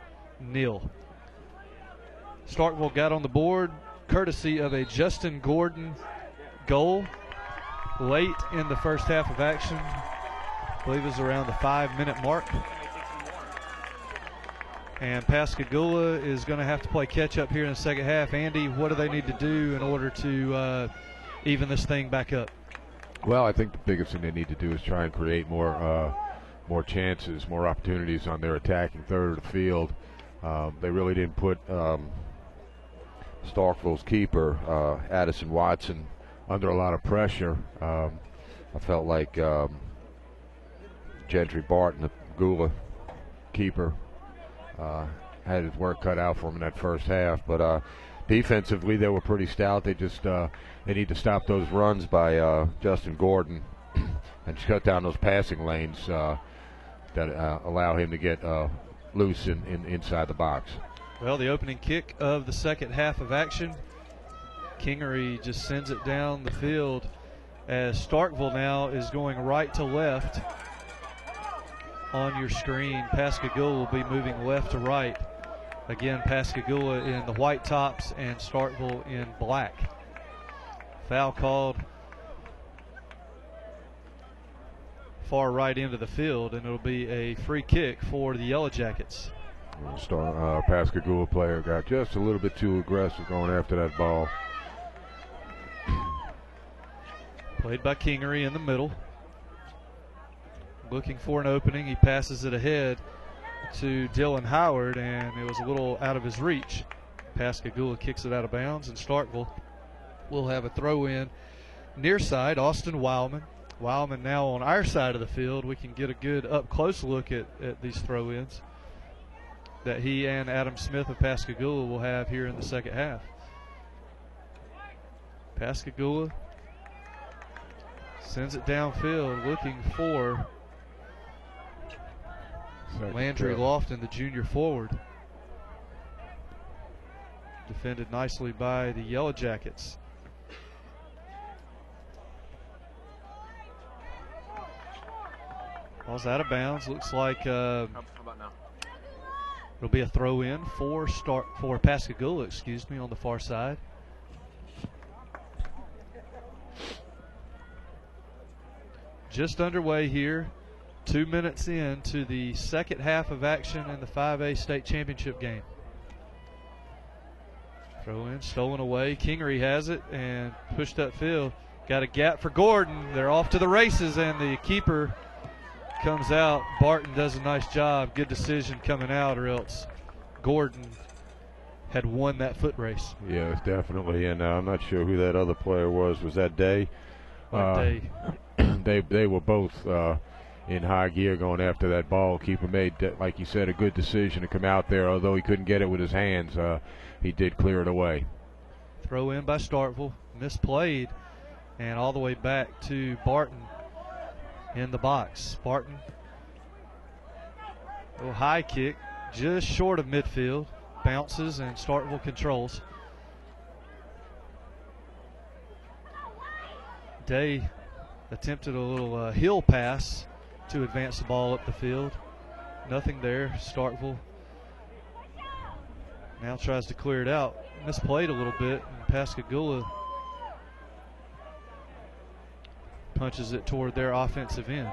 Starkville got on the board courtesy of a Justin Gordon goal late in the first half of action. I believe it was around the 5-minute mark. And Pascagoula is going to have to play catch-up here in the second half. Andy, what do they need to do in order to even this thing back up? Well, I think the biggest thing they need to do is try and create more chances, more opportunities on their attacking third of the field. They really didn't put Starkville's keeper, Addison Watson, under a lot of pressure. I felt like Gentry Barton, the Gula keeper, had his work cut out for him in that first half. But defensively, they were pretty stout. They just they need to stop those runs by Justin Gordon and shut down those passing lanes that allow him to get loose inside the box. Well, the opening kick of the second half of action, Kingery just sends it down the field as Starkville now is going right to left. On your screen, Pascagoula will be moving left to right. Again, Pascagoula in the white tops and Starkville in black. Foul called far right into the field, and it'll be a free kick for the Yellow Jackets. Pascagoula player got just a little bit too aggressive going after that ball. Played by Kingery in the middle. Looking for an opening, he passes it ahead to Dylan Howard, and it was a little out of his reach. Pascagoula kicks it out of bounds, and Starkville will have a throw in near side. Austin Wildman. Wildman now on our side of the field. We can get a good up close look at these throw ins that he and Adam Smith of Pascagoula will have here in the second half. Pascagoula sends it downfield looking for Landry Lofton, the junior forward. Defended nicely by the Yellow Jackets. Ball's out of bounds. Looks like it'll be a throw in for Pascagoula, excuse me, on the far side. Just underway here. 2 minutes into the second half of action in the 5A state championship game. Throw in, stolen away. Kingery has it and pushed upfield. Got a gap for Gordon. They're off to the races, and the keeper comes out. Barton does a nice job. Good decision coming out, or else Gordon had won that foot race. Yes, definitely. And I'm not sure who that other player was. Was that Day? Day. They were both in high gear going after that ball. Keeper made, like you said, a good decision to come out there. Although he couldn't get it with his hands, he did clear it away. Throw in by Starkville, misplayed, and all the way back to Barton in the box. Barton, a little high kick, just short of midfield, bounces, and Starkville controls. Day Attempted a little heel pass to advance the ball up the field. Nothing there. Starkville now tries to clear it out. Misplayed a little bit, and Pascagoula punches it toward their offensive end.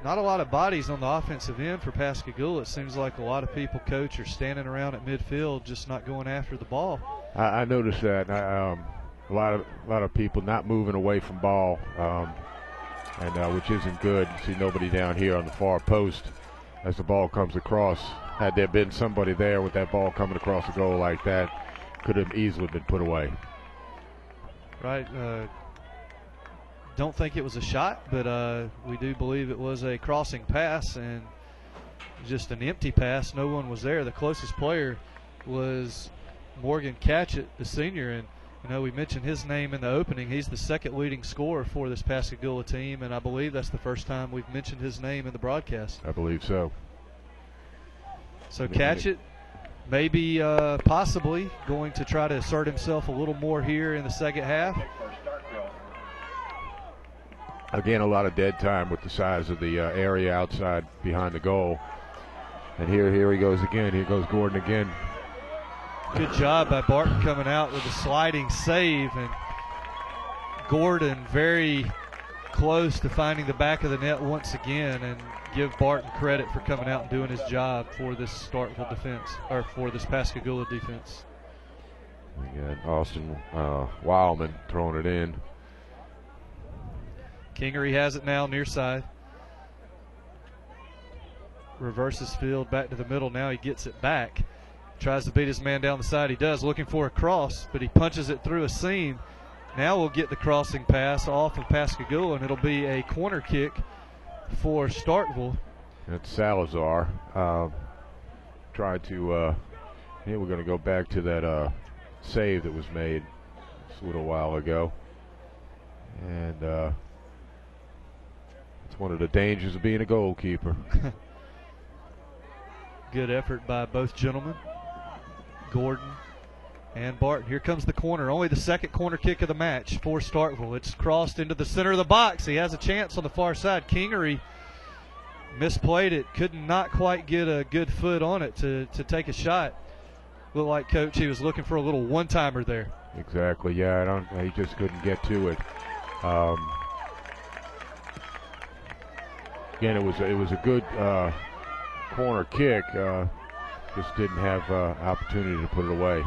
Not a lot of bodies on the offensive end for Pascagoula. It seems like a lot of people, coach, are standing around at midfield, just not going after the ball. I noticed that. A lot of people not moving away from ball, and which isn't good. See nobody down here on the far post as the ball comes across. Had there been somebody there with that ball coming across the goal like that, could have easily been put away. Right. Don't think it was a shot, but we do believe it was a crossing pass and just an empty pass. No one was there. The closest player was Morgan Catchett, the senior, and we mentioned his name in the opening. He's the second leading scorer for this Pascagoula team, and I believe that's the first time we've mentioned his name in the broadcast. I believe so. So Catchett maybe possibly going to try to assert himself a little more here in the second half. Again, a lot of dead time with the size of the area outside behind the goal. And here he goes again. Here goes Gordon again. Good job by Barton coming out with a sliding save, and Gordon very close to finding the back of the net once again, and give Barton credit for coming out and doing his job for this Starkville defense, or for this Pascagoula defense. We got Austin Wildman throwing it in. Kingery has it now near side. Reverses field back to the middle. Now he gets it back. Tries to beat his man down the side. He does, looking for a cross, but he punches it through a seam. Now we'll get the crossing pass off of Pascagoula, and it'll be a corner kick for Starkville. That's Salazar. Tried to, here we're going to go back to that save that was made a little while ago. And it's one of the dangers of being a goalkeeper. Good effort by both gentlemen, Gordon and Barton. Here comes the corner, only the second corner kick of the match for Starkville. It's crossed into the center of the box. He has a chance on the far side. Kingery misplayed it, could not quite get a good foot on it to take a shot. Looked like, Coach, he was looking for a little one-timer there. Exactly, yeah, he just couldn't get to it. Again, it was a good corner kick, just didn't have opportunity to put it away.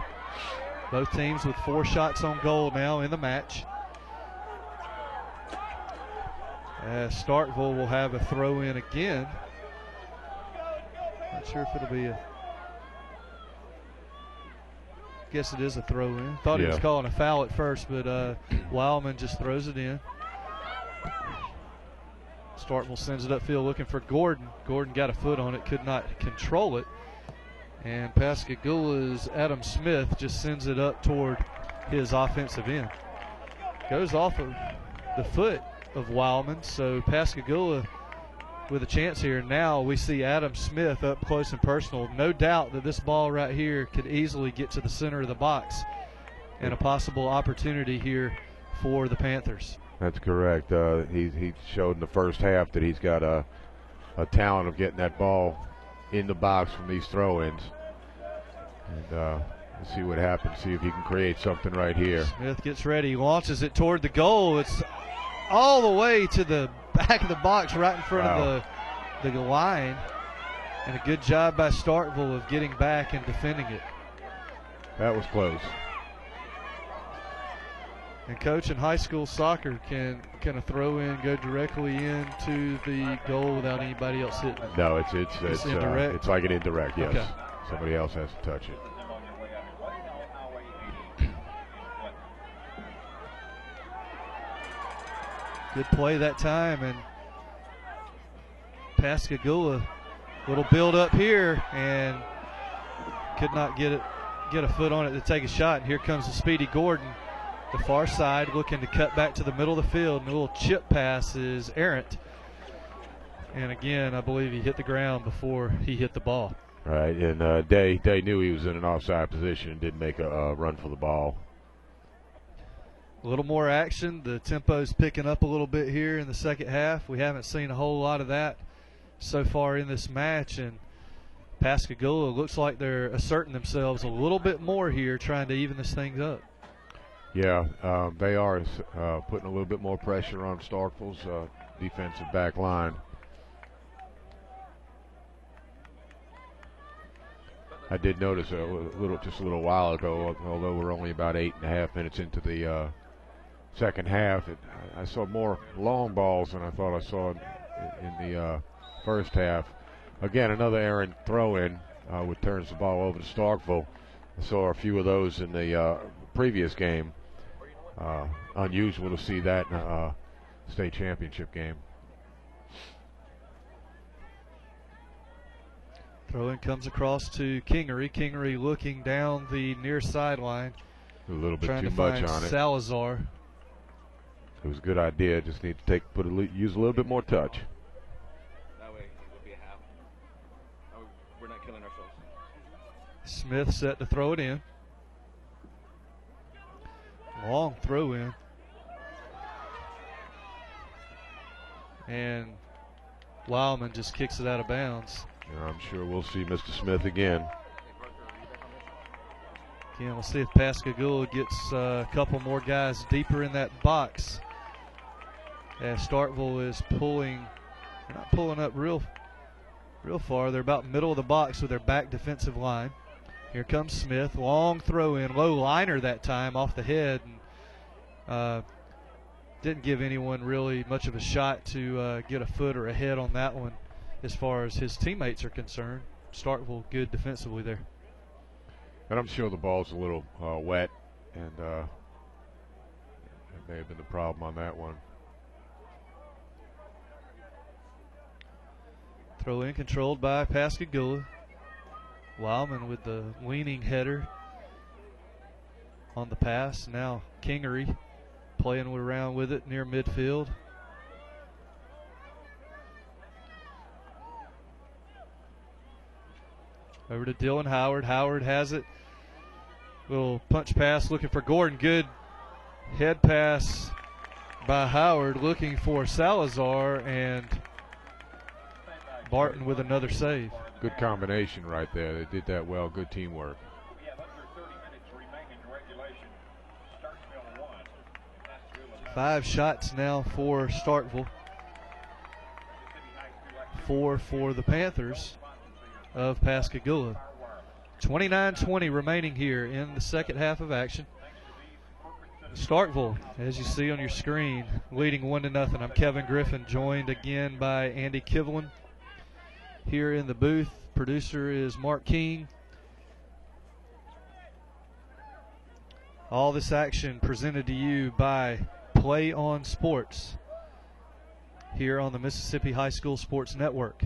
Both teams with 4 shots on goal now in the match. Starkville will have a throw in again. Not sure if it'll be a, guess it is a throw in. Thought he was calling a foul at first, but Wildman just throws it in. Starkville sends it upfield looking for Gordon. Gordon got a foot on it, could not control it. And Pascagoula's Adam Smith just sends it up toward his offensive end. Goes off of the foot of Wildman, so Pascagoula with a chance here. Now we see Adam Smith up close and personal. No doubt that this ball right here could easily get to the center of the box, and a possible opportunity here for the Panthers. That's correct. He showed in the first half that he's got a talent of getting that ball in the box from these throw-ins. And let's see what happens, see if he can create something right here. Smith gets ready, launches it toward the goal. It's all the way to the back of the box, right in front of the line. And a good job by Starkville of getting back and defending it. That was close. And Coach, in high school soccer, can a throw in go directly into the goal without anybody else hitting it? No, it's indirect. It's like an indirect, yes. Okay. Somebody else has to touch it. Good play that time, and Pascagoula, little build up here, and could not get a foot on it to take a shot. And here comes the speedy Gordon, the far side, looking to cut back to the middle of the field, and a little chip pass is errant. And again, I believe he hit the ground before he hit the ball. Right, and Day knew he was in an offside position and didn't make a run for the ball. A little more action. The tempo's picking up a little bit here in the second half. We haven't seen a whole lot of that so far in this match, and Pascagoula looks like they're asserting themselves a little bit more here, trying to even this thing up. Yeah, they are putting a little bit more pressure on Starkville's defensive back line. I did notice just a little while ago, although we're only about 8.5 minutes into the second half, I saw more long balls than I thought I saw in the first half. Again, another errant throw-in, which turns the ball over to Starkville. I saw a few of those in the previous game. Unusual to see that in a state championship game. Throw-in comes across to Kingery. Kingery looking down the near sideline. A little bit trying too to much find on it. Salazar. It was a good idea. Just need to use a little bit more touch. That way it will be a half. We're not killing ourselves. Smith set to throw it in. Long throw in. And Wildman just kicks it out of bounds. Yeah, I'm sure we'll see Mr. Smith again. Again, we'll see if Pascagoula gets a couple more guys deeper in that box. As Starkville is pulling, they're not pulling up real far. They're about middle of the box with their back defensive line. Here comes Smith. Long throw in, low liner that time off the head. And, didn't give anyone really much of a shot to get a foot or a head on that one as far as his teammates are concerned. Starkville good defensively there. And I'm sure the ball's a little wet, and that may have been the problem on that one. Throw in controlled by Pascagoula. Wildman with the leaning header on the pass. Now Kingery playing around with it near midfield. Over to Dylan Howard. Howard has it. Little punch pass looking for Gordon. Good head pass by Howard looking for Salazar, and Barton with another save. Good combination right there. They did that well. Good teamwork. We have under 30 minutes remaining in regulation. Starkville 1. Pascagoula 5 shots now for Starkville. 4 for the Panthers of Pascagoula. 29-20 remaining here in the second half of action. Starkville, as you see on your screen, leading 1-0. I'm Kevin Griffin, joined again by Andy Kivlin. Here in the booth, producer is Mark King. All this action presented to you by Play On Sports here on the Mississippi High School Sports Network.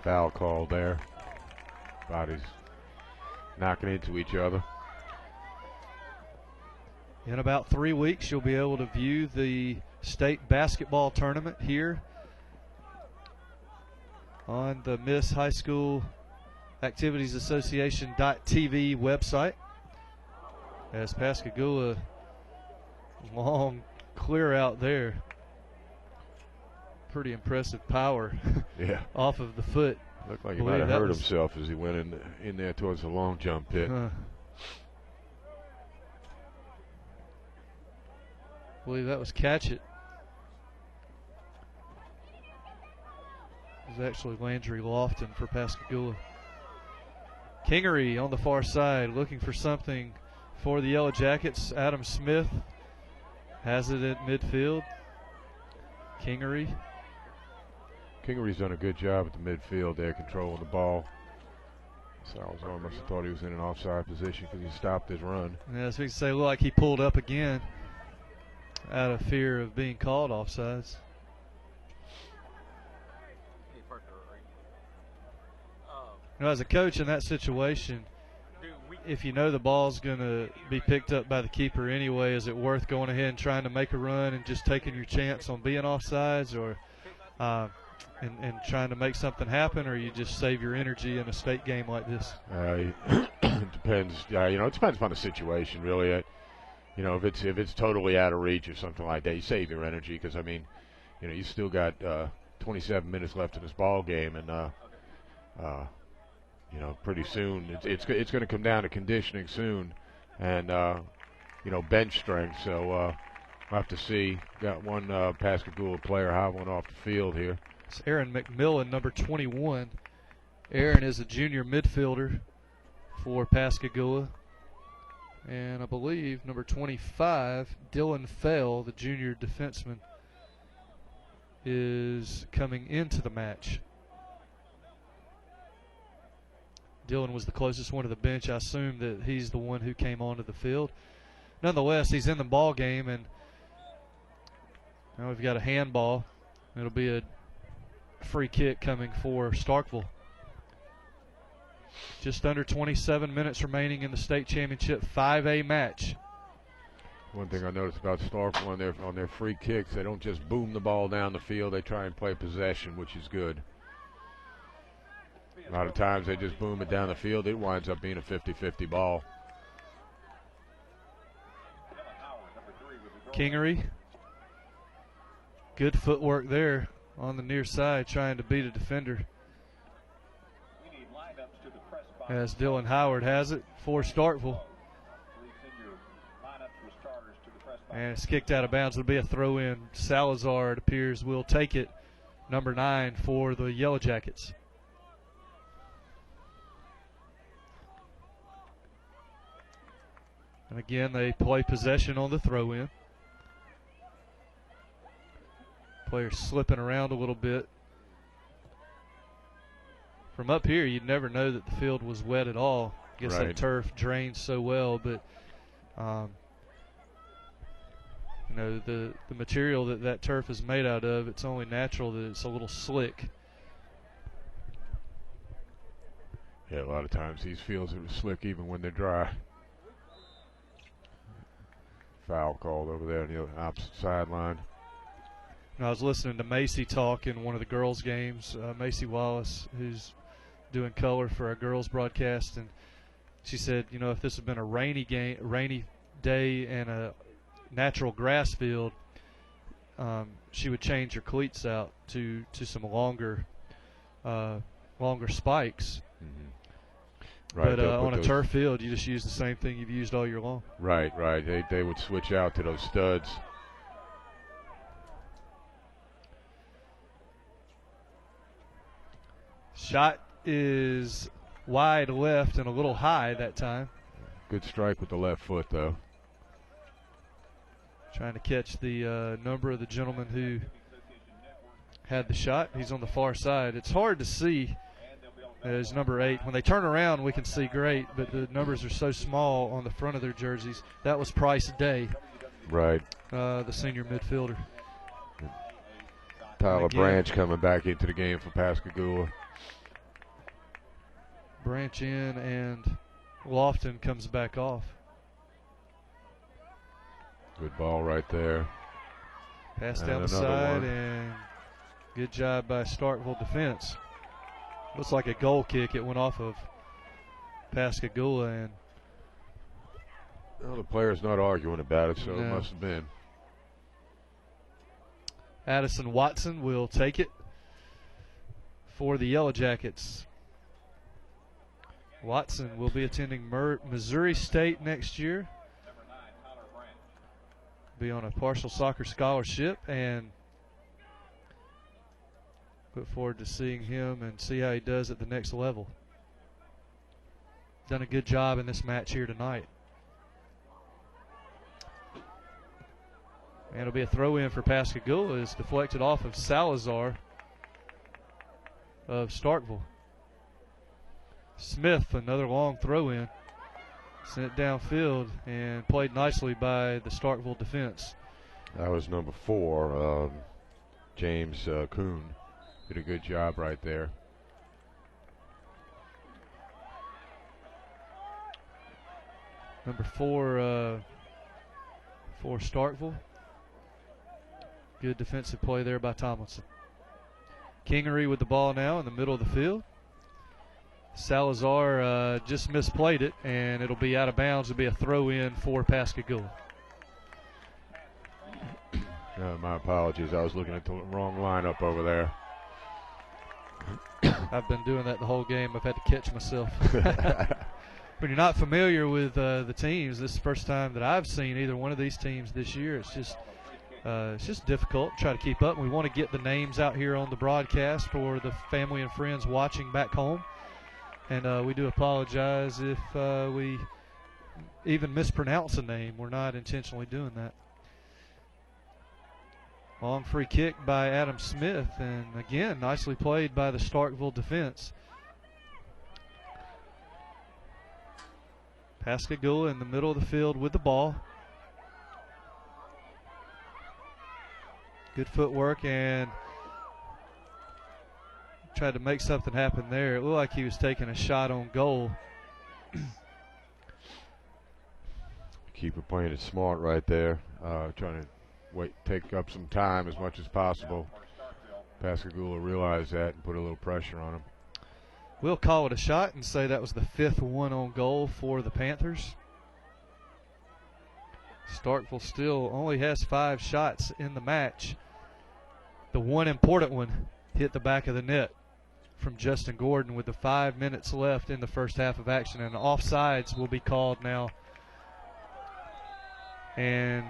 Foul call there. Bodies knocking into each other. In about 3 weeks, you'll be able to view the state basketball tournament here on the Miss High School Activities Association.tv website. As Pascagoula, long clear out there. Pretty impressive power Yeah. off of the foot. Looked like he might have hurt himself as he went in there towards the long jump pit. I believe that was Catch It. It was actually Landry Lofton for Pascagoula. Kingery on the far side looking for something for the Yellow Jackets. Adam Smith has it at midfield. Kingery's done a good job at the midfield there, controlling the ball. Salazar must have thought he was in an offside position because he stopped his run. Yeah, so we can say, look like he pulled up again out of fear of being called offsides. You know, as a coach in that situation, if you know the ball's going to be picked up by the keeper anyway, is it worth going ahead and trying to make a run and just taking your chance on being offsides, or and trying to make something happen, or you just save your energy in a state game like this? It depends. It depends upon the situation, really. If it's totally out of reach or something like that, you save your energy because you still got 27 minutes left in this ball game, and pretty soon it's going to come down to conditioning soon, and bench strength. So we'll have to see. Got one Pascagoula player hobbling off the field here. It's Aaron McMillan, number 21. Aaron is a junior midfielder for Pascagoula. And I believe number 25, Dylan Fell, the junior defenseman, is coming into the match. Dylan was the closest one to the bench. I assume that he's the one who came onto the field. Nonetheless, he's in the ball game, and now we've got a handball. It'll be a free kick coming for Starkville. Just under 27 minutes remaining in the state championship 5A match. One thing I noticed about Starkville on their free kicks, they don't just boom the ball down the field. They try and play possession, which is good. A lot of times they just boom it down the field. It winds up being a 50-50 ball. Kingery. Good footwork there on the near side, trying to beat a defender. As Dylan Howard has it for Starkville. And it's kicked out of bounds. It'll be a throw in. Salazar, it appears, will take it. Number 9 for the Yellow Jackets. And again, they play possession on the throw in. Players slipping around a little bit. From up here, you'd never know that the field was wet at all. I guess that turf drains so well, but the material that turf is made out of, it's only natural that it's a little slick. Yeah, a lot of times these fields are slick even when they're dry. Foul called over there on the opposite sideline. I was listening to Macy talk in one of the girls' games. Macy Wallace, who's doing color for our girls' broadcast, and she said, if this had been a rainy day and a natural grass field, she would change her cleats out to some longer spikes. Mm-hmm. Right, but on a turf field, you just use the same thing you've used all year long. Right. They would switch out to those studs. Shot is wide left and a little high that time. Good strike with the left foot, though. Trying to catch the number of the gentleman who had the shot. He's on the far side. It's hard to see as number 8. When they turn around, we can see great, but the numbers are so small on the front of their jerseys. That was Price Day. Right. The senior midfielder. Tyler Branch coming back into the game for Pascagoula. Branch in, and Lofton comes back off. Good ball right there. Pass down the side, and good job by Starkville defense. Looks like a goal kick. It went off of Pascagoula, and the player's not arguing about it, so it must have been. Addison Watson will take it for the Yellow Jackets. Watson will be attending Missouri State next year. Be on a partial soccer scholarship, and look forward to seeing him and see how he does at the next level. Done a good job in this match here tonight. And it'll be a throw in for Pascagoula. It's deflected off of Salazar of Starkville. Smith, another long throw in. Sent it downfield and played nicely by the Starkville defense. That was number 4, James Kuhn. Did a good job right there. Number 4 for Starkville. Good defensive play there by Tomlinson. Kingery with the ball now in the middle of the field. Salazar just misplayed it, and it'll be out of bounds. It'll be a throw-in for Pascagoula. My apologies. I was looking at the wrong lineup over there. I've been doing that the whole game. I've had to catch myself. When you're not familiar with the teams, this is the first time that I've seen either one of these teams this year. It's just difficult to try to keep up. We want to get the names out here on the broadcast for the family and friends watching back home. And we do apologize if we even mispronounce a name. We're not intentionally doing that. Long free kick by Adam Smith, and again, nicely played by the Starkville defense. Pascagoula in the middle of the field with the ball. Good footwork, and tried to make something happen there. It looked like he was taking a shot on goal. Keeper playing it smart right there, trying to take up some time as much as possible. Pascagoula realized that and put a little pressure on him. We'll call it a shot and say that was the 5th one on goal for the Panthers. Starkville still only has 5 shots in the match. The one important one hit the back of the net from Justin Gordon with the 5 minutes left in the first half of action, and offsides will be called now. And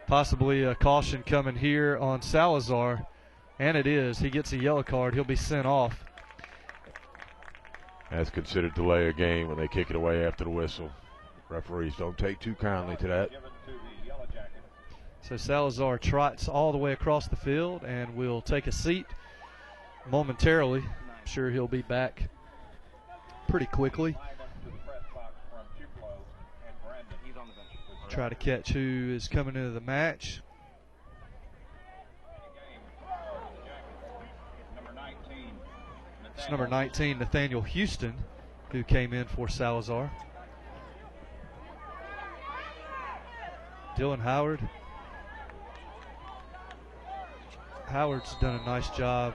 possibly a caution coming here on Salazar, and it is. He gets a yellow card. He'll be sent off. That's considered delay a game when they kick it away after the whistle. Referees don't take too kindly to that. So Salazar trots all the way across the field and will take a seat momentarily. I'm sure he'll be back pretty quickly. Try to catch who is coming into the match. It's number 19, Nathaniel Houston, who came in for Salazar. Dylan Howard. Howard's done a nice job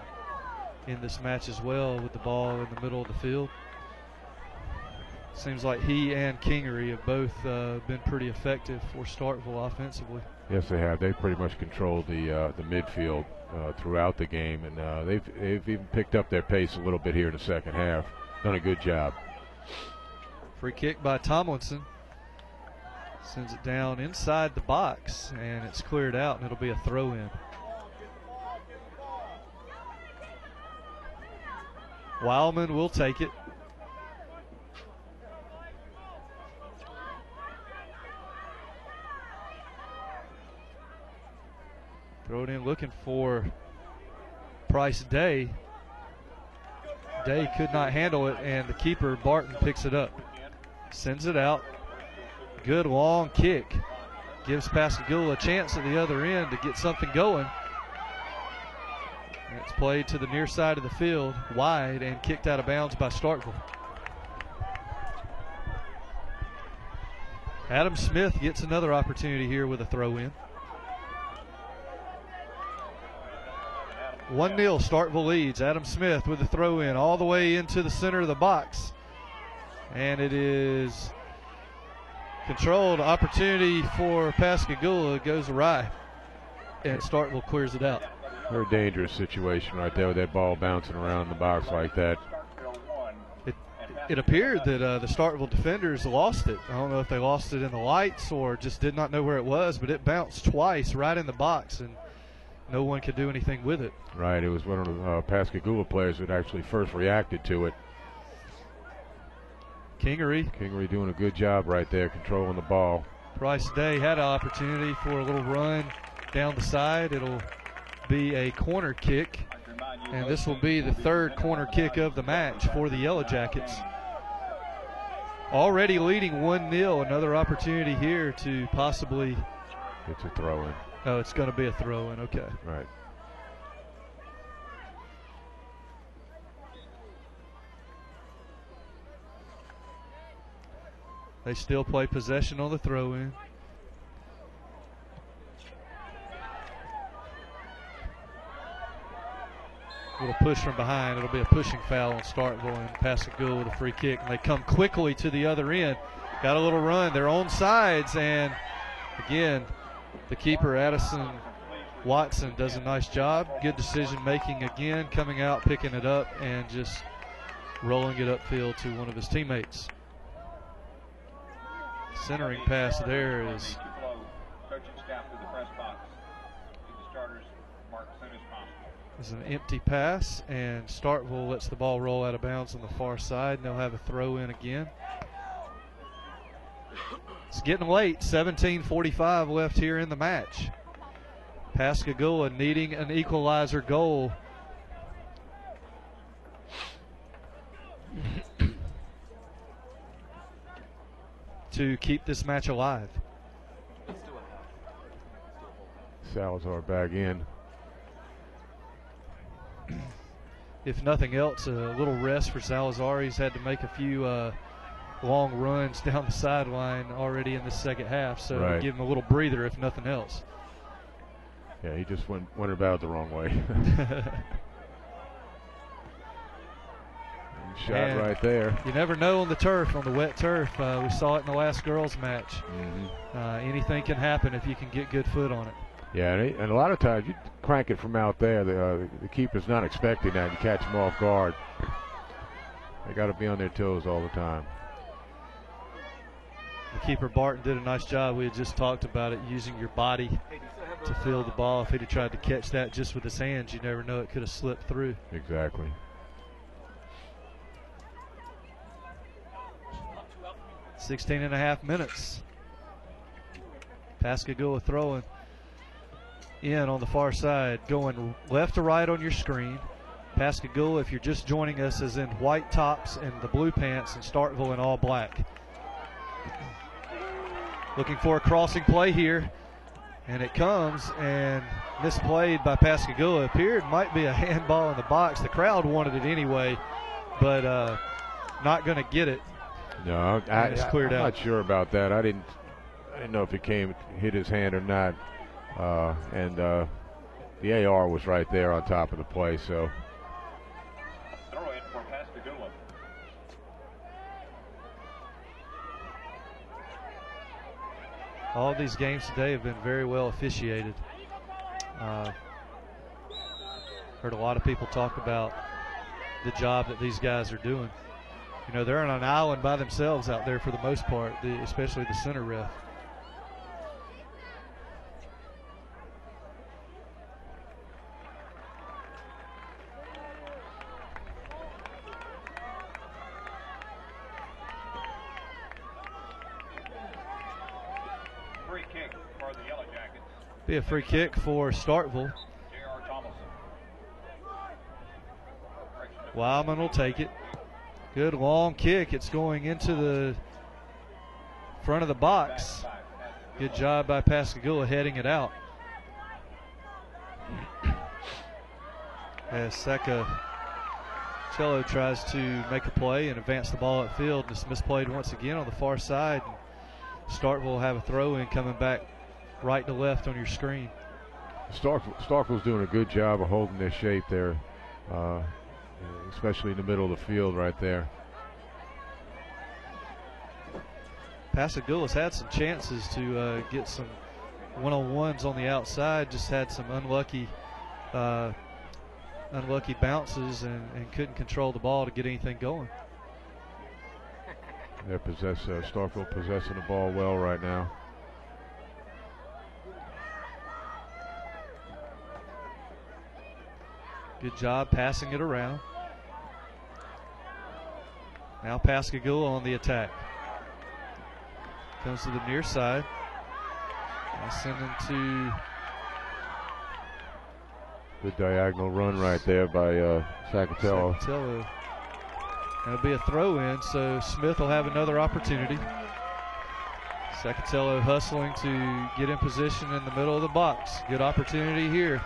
in this match as well with the ball in the middle of the field. Seems like he and Kingery have both been pretty effective for Starkville offensively. Yes, they have. They pretty much controlled the midfield throughout the game, and they've even picked up their pace a little bit here in the second half. Done a good job. Free kick by Tomlinson. Sends it down inside the box, and it's cleared out, and it'll be a throw-in. Wildman will take it. Throw it in looking for Bryce Day. Day could not handle it, and the keeper, Barton, picks it up. Sends it out. Good long kick. Gives Pascagoula a chance at the other end to get something going. And it's played to the near side of the field, wide, and kicked out of bounds by Starkville. Adam Smith gets another opportunity here with a throw-in. 1-0, Starkville leads. Adam Smith with the throw-in all the way into the center of the box. And it is controlled. Opportunity for Pascagoula goes awry. And Starkville clears it out. Very dangerous situation right there with that ball bouncing around the box like that. It appeared that the Starkville defenders lost it. I don't know if they lost it in the lights or just did not know where it was, but it bounced twice right in the box, and no one could do anything with it. Right, it was one of the Pascagoula players that actually first reacted to it. Kingery doing a good job right there, controlling the ball. Bryce Day had an opportunity for a little run down the side. It'll be a corner kick, and this will be the third corner kick of the match for the Yellow Jackets. Already leading 1-0. Another opportunity here to possibly. It's a throw-in. Oh, it's going to be a throw-in. Okay. Right. They still play possession on the throw-in. Little push from behind. It'll be a pushing foul on Starkville, and Pascagoula with a free kick. And they come quickly to the other end. Got a little run. They're on sides, and again, the keeper, Addison Watson, does a nice job. Good decision making again, coming out, picking it up, and just rolling it upfield to one of his teammates. Centering pass there is an empty pass, and Starkville lets the ball roll out of bounds on the far side, and they'll have a throw in again. It's getting late, 17:45 left here in the match. Pascagoula needing an equalizer goal to keep this match alive. Salazar back in. If nothing else, a little rest for Salazar. He's had to make a few long runs down the sideline already in the second half, so right. Give him a little breather if nothing else. Yeah, he just went about it the wrong way. Shot and right there. You never know on the turf, on the wet turf. We saw it in the last girls' match. Anything can happen if you can get good foot on it. Yeah, and a lot of times you crank it from out there. The keeper's not expecting that. You catch them off guard. They got to be on their toes all the time. The keeper, Barton, did a nice job. We had just talked about it, using your body to field the ball. If he'd have tried to catch that just with his hands, you never know, it could have slipped through. Exactly. .5 minutes. Pascagoula throwing in on the far side, going left to right on your screen. Pascagoula, if you're just joining us, is in white tops and the blue pants, and Starkville in all black. Looking for a crossing play here, and it comes, and misplayed by Pascagoula. Appeared might be a handball in the box. The crowd wanted it anyway, but not going to get it. No, I'm not sure about that. I didn't know if it hit his hand or not. And the AR was right there on top of the play, so. Throw in for Pascagoula. All these games today have been very well officiated. Heard a lot of people talk about the job that these guys are doing. You know, they're on an island by themselves out there for the most part, especially the center ref. Free kick for the Yellow Jackets. Be a free kick for Starkville. J.R. Thomason. Wildman will take it. Good long kick. It's going into the front of the box. Good job by Pascagoula heading it out. As Sakacello tries to make a play and advance the ball upfield, it's misplayed once again on the far side. Starkville will have a throw in coming back right to left on your screen. Starkville's doing a good job of holding their shape there, especially in the middle of the field right there. Pascagoula's had some chances to get some one-on-ones on the outside, just had some unlucky bounces and couldn't control the ball to get anything going. They're Starkville possessing the ball well right now. Good job passing it around. Now Pascagoula on the attack. Comes to the near side. Sending to. Good diagonal run right there by Sakacello. That'll be a throw in, so Smith will have another opportunity. Sakacello hustling to get in position in the middle of the box. Good opportunity here.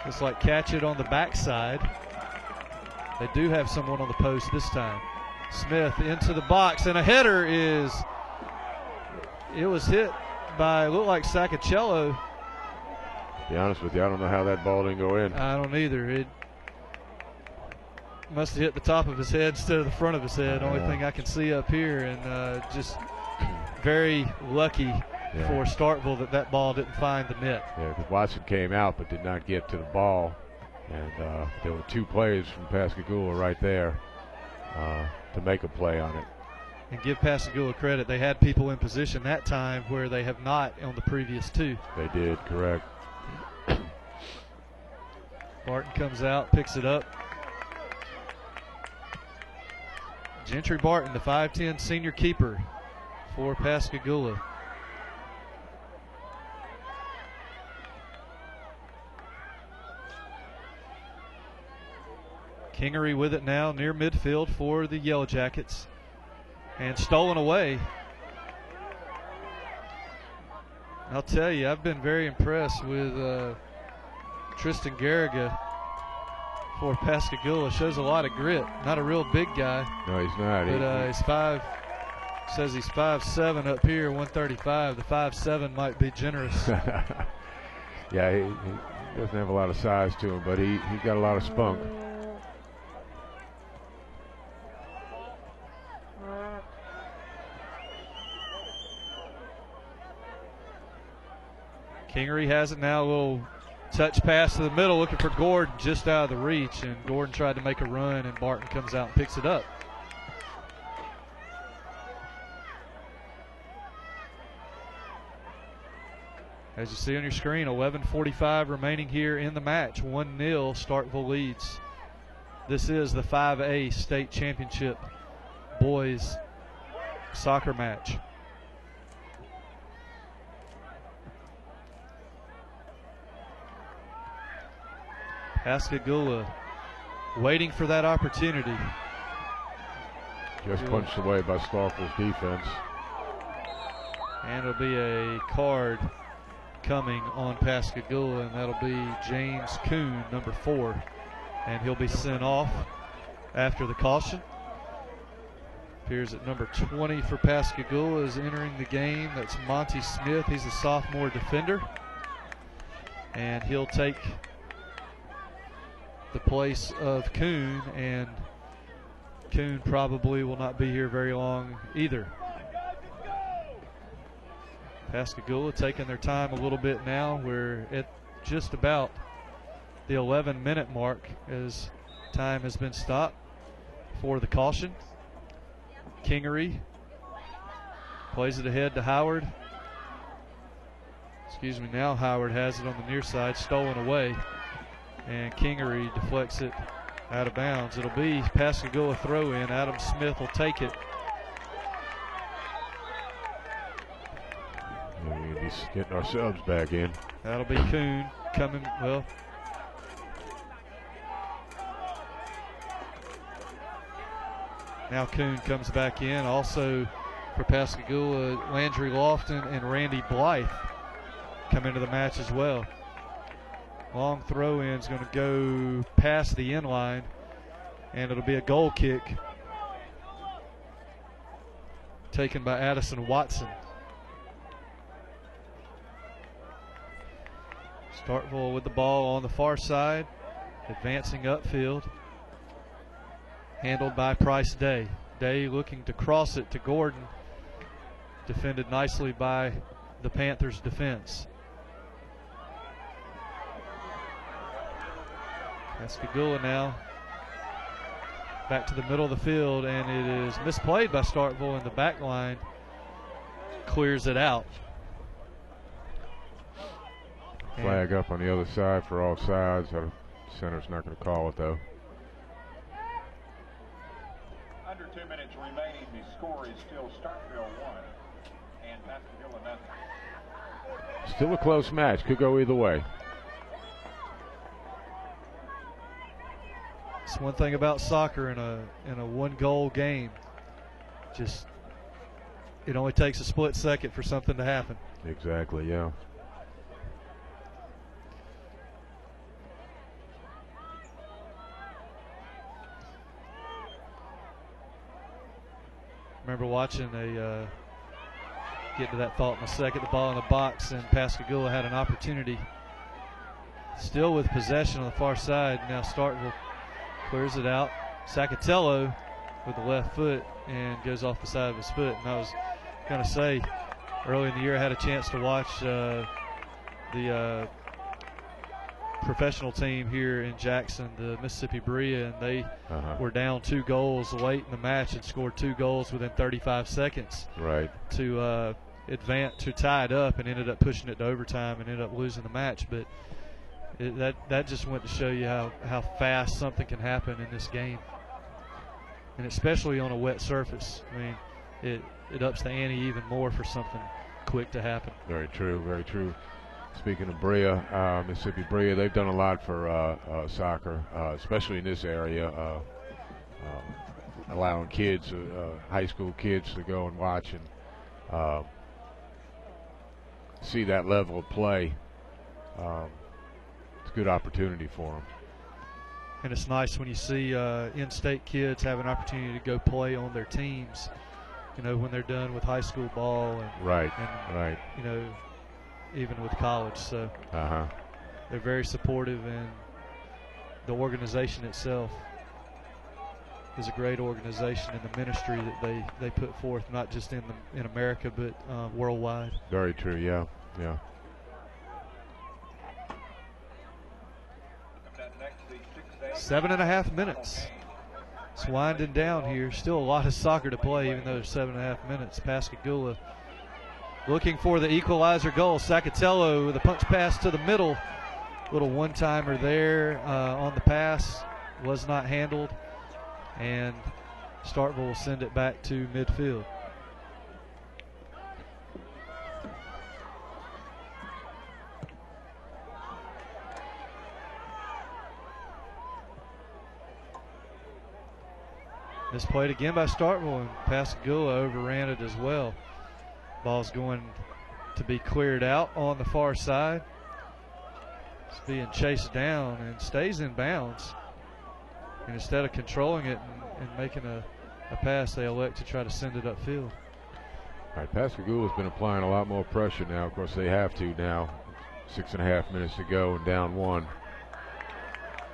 Looks like catch it on the backside. They do have someone on the post this time. Smith into the box, and a header it was hit by, looked like Sakacello. be honest with you, I don't know how that ball didn't go in. I don't either. It must have hit the top of his head instead of the front of his head. Only thing I can see up here, and just very lucky for Starkville that ball didn't find the net. Yeah, because Watson came out but did not get to the ball, and there were 2 players from Pascagoula right there to make a play on it. And give Pascagoula credit, they had people in position that time where they have not on the previous 2. They did, correct. Barton comes out, picks it up. Gentry Barton, the 5'10" senior keeper for Pascagoula. Kingery with it now near midfield for the Yellow Jackets. And stolen away. I'll tell you, I've been very impressed with Tristan Garriga for Pascagoula. Shows a lot of grit. Not a real big guy. No, he's not. But he's 5, says he's 5'7" up here, 135. The 5'7" might be generous. Yeah, he doesn't have a lot of size to him, but he's got a lot of spunk. Kingery has it now, a little touch pass to the middle, looking for Gordon just out of the reach, and Gordon tried to make a run, and Barton comes out and picks it up. As you see on your screen, 11:45 remaining here in the match. 1-0, Starkville leads. This is the 5A state championship boys soccer match. Pascagoula waiting for that opportunity. Just punched away by Starkville's defense. And it'll be a card coming on Pascagoula, and that'll be James Kuhn, number 4. And he'll be sent off after the caution. Appears at number 20 for Pascagoula is entering the game. That's Monty Smith. He's a sophomore defender. And he'll take the place of Kuhn, and Kuhn probably will not be here very long either. Pascagoula taking their time a little bit now. We're at just about the 11-minute mark as time has been stopped for the caution. Kingery plays it ahead to Howard. Excuse me, now Howard has it on the near side, stolen away. And Kingery deflects it out of bounds. It'll be Pascagoula throw in. Adam Smith will take it. We'll be getting our subs back in. That'll be Kuhn coming, well. Now Kuhn comes back in. Also for Pascagoula, Landry Lofton and Randy Blythe come into the match as well. Long throw in is going to go past the end line, and it'll be a goal kick taken by Addison Watson. Starkville with the ball on the far side, advancing upfield, handled by Price Day. Day looking to cross it to Gordon, defended nicely by the Panthers defense. Pascagoula now back to the middle of the field, and it is misplayed by Starkville, and the back line clears it out. Flag up on the other side for all sides. Our center's not going to call it though. Under 2 minutes remaining, the score is still Starkville 1 and Pascagoula 0. Still a close match. Could go either way. It's one thing about soccer in a one-goal game. Just it only takes a split second for something to happen. Exactly, yeah. Remember watching get to that thought in a second. The ball in the box, and Pascagoula had an opportunity still with possession on the far side. Now Starkville clears it out. Sacatello with the left foot and goes off the side of his foot. And I was going to say, early in the year I had a chance to watch the professional team here in Jackson, the Mississippi Berea, and they were down 2 goals late in the match and scored 2 goals within 35 seconds. Right. To advance, to tie it up, and ended up pushing it to overtime and ended up losing the match. But that just went to show you how fast something can happen in this game, and especially on a wet surface. I mean, it ups the ante even more for something quick to happen. Very true, very true. Speaking of Berea, Mississippi Berea, they've done a lot for soccer, especially in this area, allowing kids, high school kids, to go and watch and see that level of play. It's a good opportunity for them. And it's nice when you see in-state kids have an opportunity to go play on their teams, you know, when they're done with high school ball. And, right. You know, even with college. So they're very supportive, and the organization itself is a great organization, and the ministry that they put forth, not just in America, but worldwide. Very true, yeah. 7.5 minutes. It's winding down here. Still a lot of soccer to play, even though there's 7.5 minutes. Pascagoula looking for the equalizer goal. Sacatello with a punch pass to the middle. Little one-timer there on the pass. Was not handled. And Starkville will send it back to midfield. Misplayed again by Starkville, and Pascagoula overran it as well. Ball's going to be cleared out on the far side. It's being chased down and stays in bounds. And instead of controlling it and making a pass, they elect to try to send it upfield. All right, Pascagoula's been applying a lot more pressure now. Of course, they have to now. 6.5 minutes to go and down 1.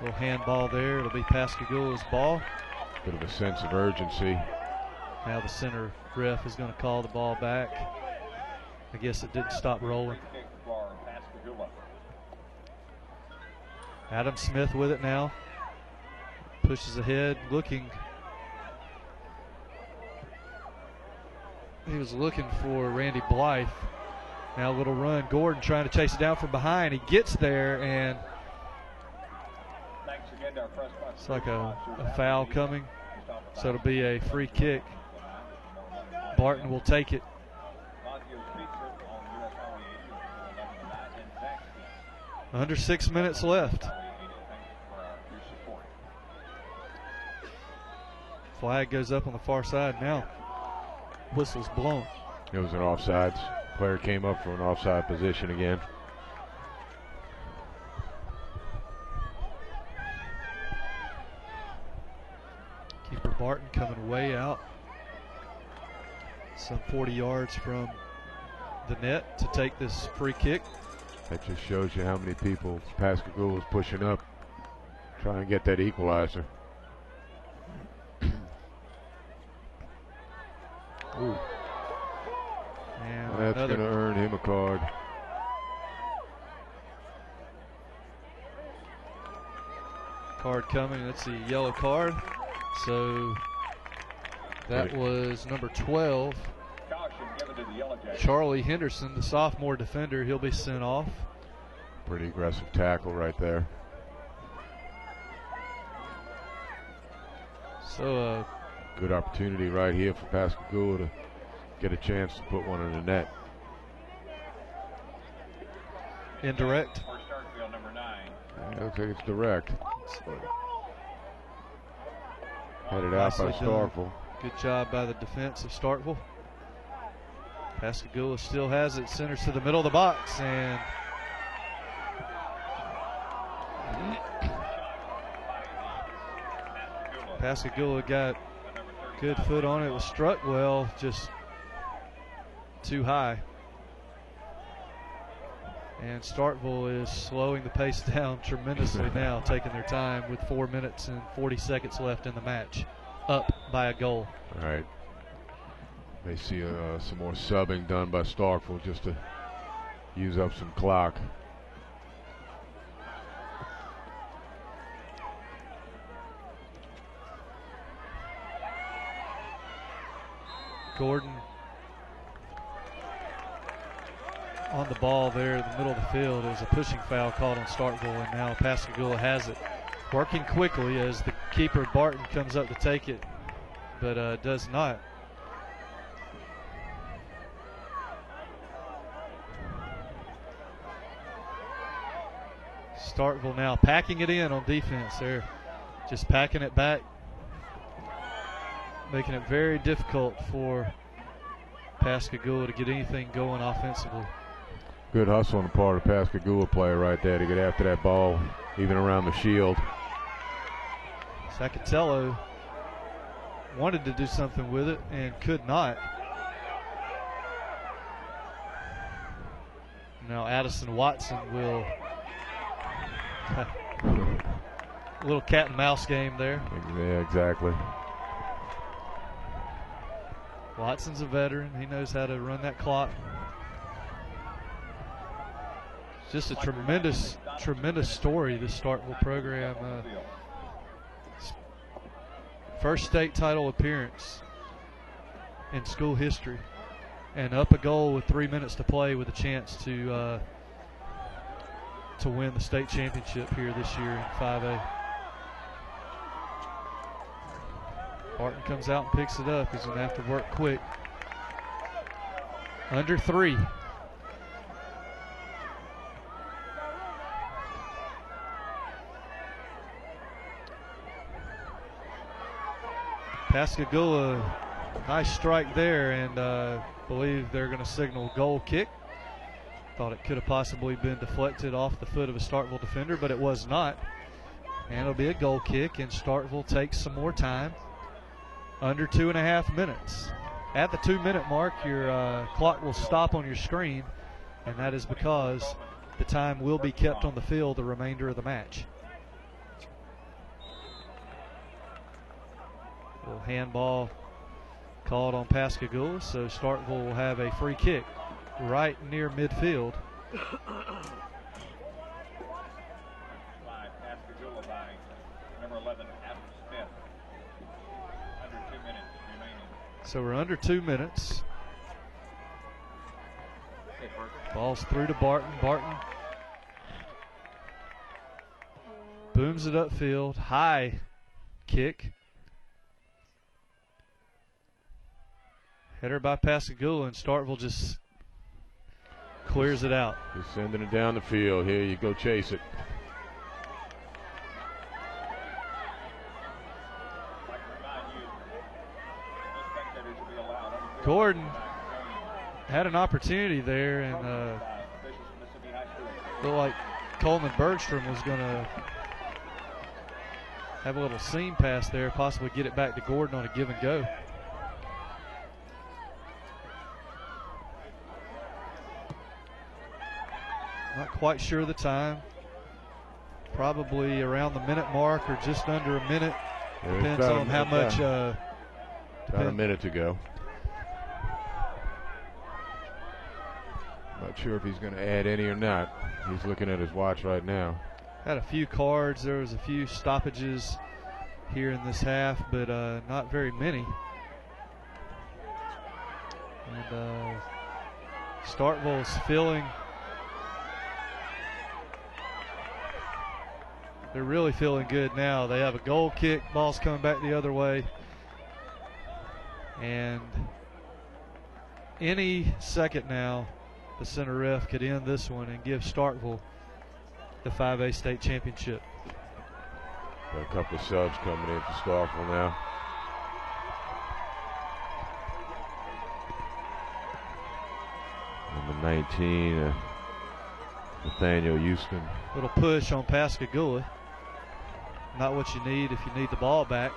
Little handball there. It'll be Pascagoula's ball. Bit of a sense of urgency. Now the center ref is going to call the ball back. I guess it didn't stop rolling. Adam Smith with it now. Pushes ahead, looking. He was looking for Randy Blythe. Now a little run. Gordon trying to chase it down from behind. He gets there, and it's like a foul coming. So it'll be a free kick. Barton will take it. Under 6 minutes left. Flag goes up on the far side now. Whistle's blown. It was an offsides. Player came up for an offside position again. Keeper Barton coming way out. Some 40 yards from the net to take this free kick. That just shows you how many people Pascagoula is pushing up, trying to get that equalizer. Ooh. And that's going to earn him a card. Card coming. That's a yellow card. So that was number 12. Charlie Henderson, the sophomore defender. He'll be sent off. Pretty aggressive tackle right there. So good opportunity right here for Pascagoula to get a chance to put one in the net. Indirect. Yeah, looks like it's direct. Headed out by Starkville. Good job by the defense of Starkville. Pascagoula still has it, centers to the middle of the box, and Pascagoula got good foot on it. It was struck well, just too high. And Starkville is slowing the pace down tremendously now, taking their time with 4 minutes and 40 seconds left in the match, up by a goal. All right. May see some more subbing done by Starkville just to use up some clock. Gordon on the ball there in the middle of the field. It was a pushing foul called on Starkville, and now Pascagoula has it. Working quickly as the keeper Barton comes up to take it, but does not. Starkville now packing it in on defense. They're just packing it back, making it very difficult for Pascagoula to get anything going offensively. Good hustle on the part of the Pascagoula player right there to get after that ball, even around the shield. Sacatello wanted to do something with it and could not. Now Addison Watson will a little cat and mouse game there. Yeah, exactly. Watson's a veteran. He knows how to run that clock. Just a tremendous story, this Starkville program. First state title appearance in school history, and up a goal with 3 minutes to play with a chance to win the state championship here this year in 5A. Barton comes out and picks it up. He's going to have to work quick. Under 3. Pascagoula, nice strike there, and believe they're going to signal goal kick. Thought it could have possibly been deflected off the foot of a Starkville defender, but it was not. And it'll be a goal kick, and Starkville takes some more time. Under 2.5 minutes. At the 2-minute mark, your clock will stop on your screen, and that is because the time will be kept on the field the remainder of the match. A little handball called on Pascagoula, so Starkville will have a free kick right near midfield. Pascagoula by number 11, Adam Smith. Under 2 minutes remaining. So we're under 2 minutes. Ball's through to Barton. Barton booms it upfield. High kick. Header by Pascagoula, and Starkville just clears it out. Just sending it down the field. Here you go, chase it. Gordon had an opportunity there, and looked like Coleman Bergstrom was going to have a little seam pass there, possibly get it back to Gordon on a give and go. Not quite sure of the time. Probably around the minute mark or just under a minute. Depends on how much. About a minute to go. Not sure if he's going to add any or not. He's looking at his watch right now. Had a few cards. There was a few stoppages here in this half, but not very many. And Starkville's feeling. They're really feeling good now. They have a goal kick. Ball's coming back the other way. And any second now, the center ref could end this one and give Starkville the 5A state championship. Got a couple of subs coming in for Starkville now. Number 19, Nathaniel Houston. Little push on Pascagoula. Not what you need if you need the ball back.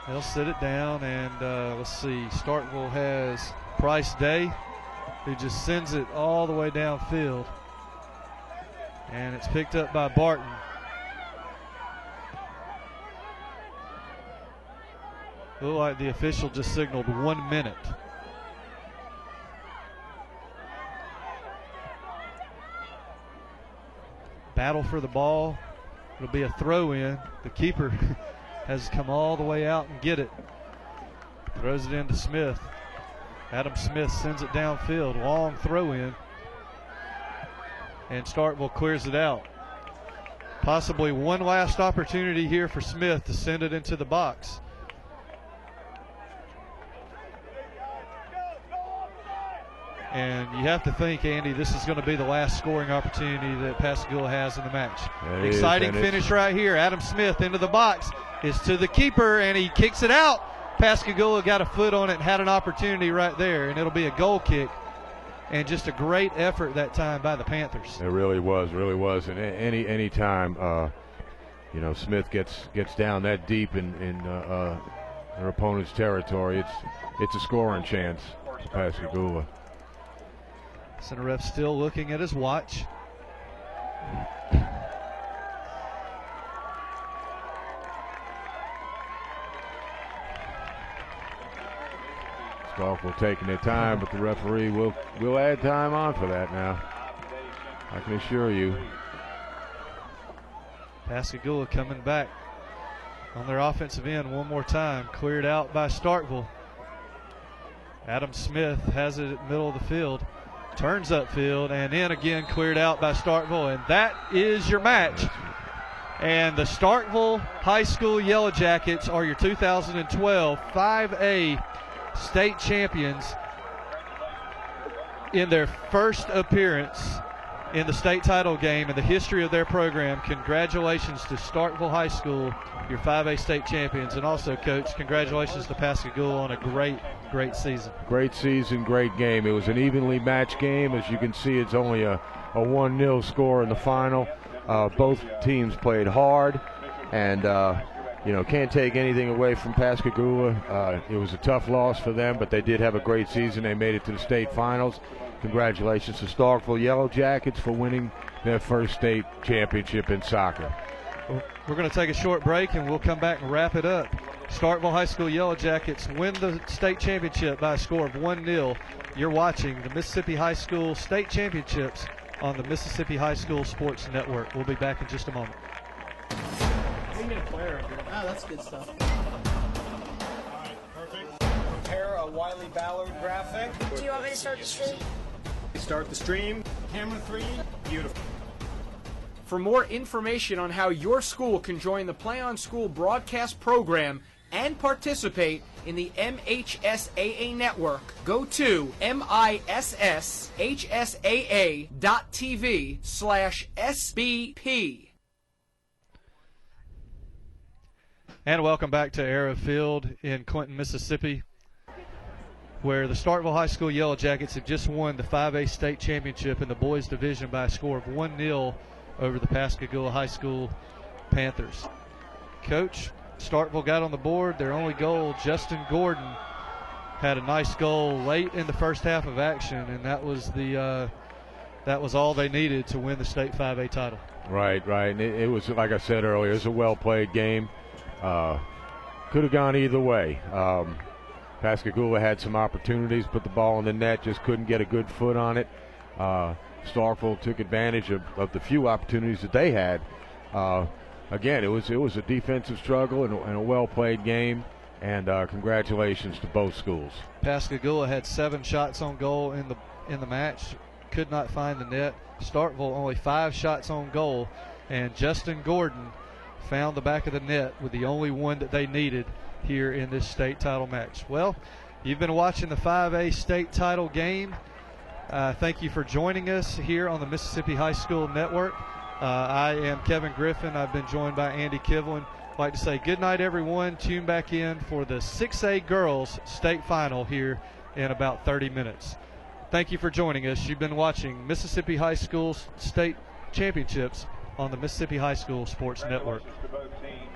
They'll sit it down, and let's see. Starkville has Price Day who just sends it all the way downfield. And it's picked up by Barton. Looked like the official just signaled 1 minute. Battle for the ball. It'll be a throw in. The keeper has come all the way out and get it. Throws it into Smith. Adam Smith sends it downfield. Long throw in. And Starkville clears it out. Possibly one last opportunity here for Smith to send it into the box. And you have to think, Andy, this is going to be the last scoring opportunity that Pascagoula has in the match. Exciting finish right here. Adam Smith into the box. Is to the keeper, and he kicks it out. Pascagoula got a foot on it and had an opportunity right there, and it'll be a goal kick. And just a great effort that time by the Panthers. It really was, really was. And any time, you know, Smith gets down that deep in their opponent's territory, it's a scoring chance for Pascagoula. Center ref still looking at his watch. Starkville taking their time, but the referee will add time on for that now. I can assure you. Pascagoula coming back on their offensive end one more time. Cleared out by Starkville. Adam Smith has it at the middle of the field. Turns upfield and in again, cleared out by Starkville. And that is your match. And the Starkville High School Yellow Jackets are your 2012 5A state champions in their first appearance in the state title game in the history of their program. Congratulations to Starkville High School, your 5A state champions. And also, Coach, congratulations to Pascagoula on a great season. Great season, great game. It was an evenly matched game. As you can see, it's only a 1-0 score in the final. Both teams played hard, and you know, can't take anything away from Pascagoula. It was a tough loss for them, but they did have a great season. They made it to the state finals. Congratulations to Starkville Yellow Jackets for winning their first state championship in soccer. We're going to take a short break, and we'll come back and wrap it up. Starkville High School Yellow Jackets win the state championship by a score of 1-0. You're watching the Mississippi High School State Championships on the Mississippi High School Sports Network. We'll be back in just a moment. Oh, that's good stuff. All right, perfect. Prepare a Wiley Ballard graphic. Do you want me to start the stream? Start the stream. Camera 3. Beautiful. For more information on how your school can join the Play on School broadcast program and participate in the MHSAA network, go to MISSHSAA.tv/SBP. And welcome back to Arrow Field in Clinton, Mississippi, where the Starkville High School Yellow Jackets have just won the 5A state championship in the boys division by a score of 1-0 over the Pascagoula High School Panthers. Coach, Starkville got on the board. Their only goal, Justin Gordon, had a nice goal late in the first half of action, and that was all they needed to win the state 5A title. Right. And it was, like I said earlier, it was a well-played game. Could have gone either way. Pascagoula had some opportunities, put the ball in the net, just couldn't get a good foot on it. Starkville took advantage of the few opportunities that they had. Again, it was a defensive struggle and a well-played game, and congratulations to both schools. Pascagoula had 7 shots on goal in the match, could not find the net. Starkville only 5 shots on goal, and Justin Gordon found the back of the net with the only one that they needed here in this state title match. Well, you've been watching the 5A state title game. Thank you for joining us here on the Mississippi High School Network. I am Kevin Griffin. I've been joined by Andy Kivlin. I'd like to say good night, everyone. Tune back in for the 6A girls state final here in about 30 minutes. Thank you for joining us. You've been watching Mississippi High School State Championships on the Mississippi High School Sports Network. Congratulations to both teams.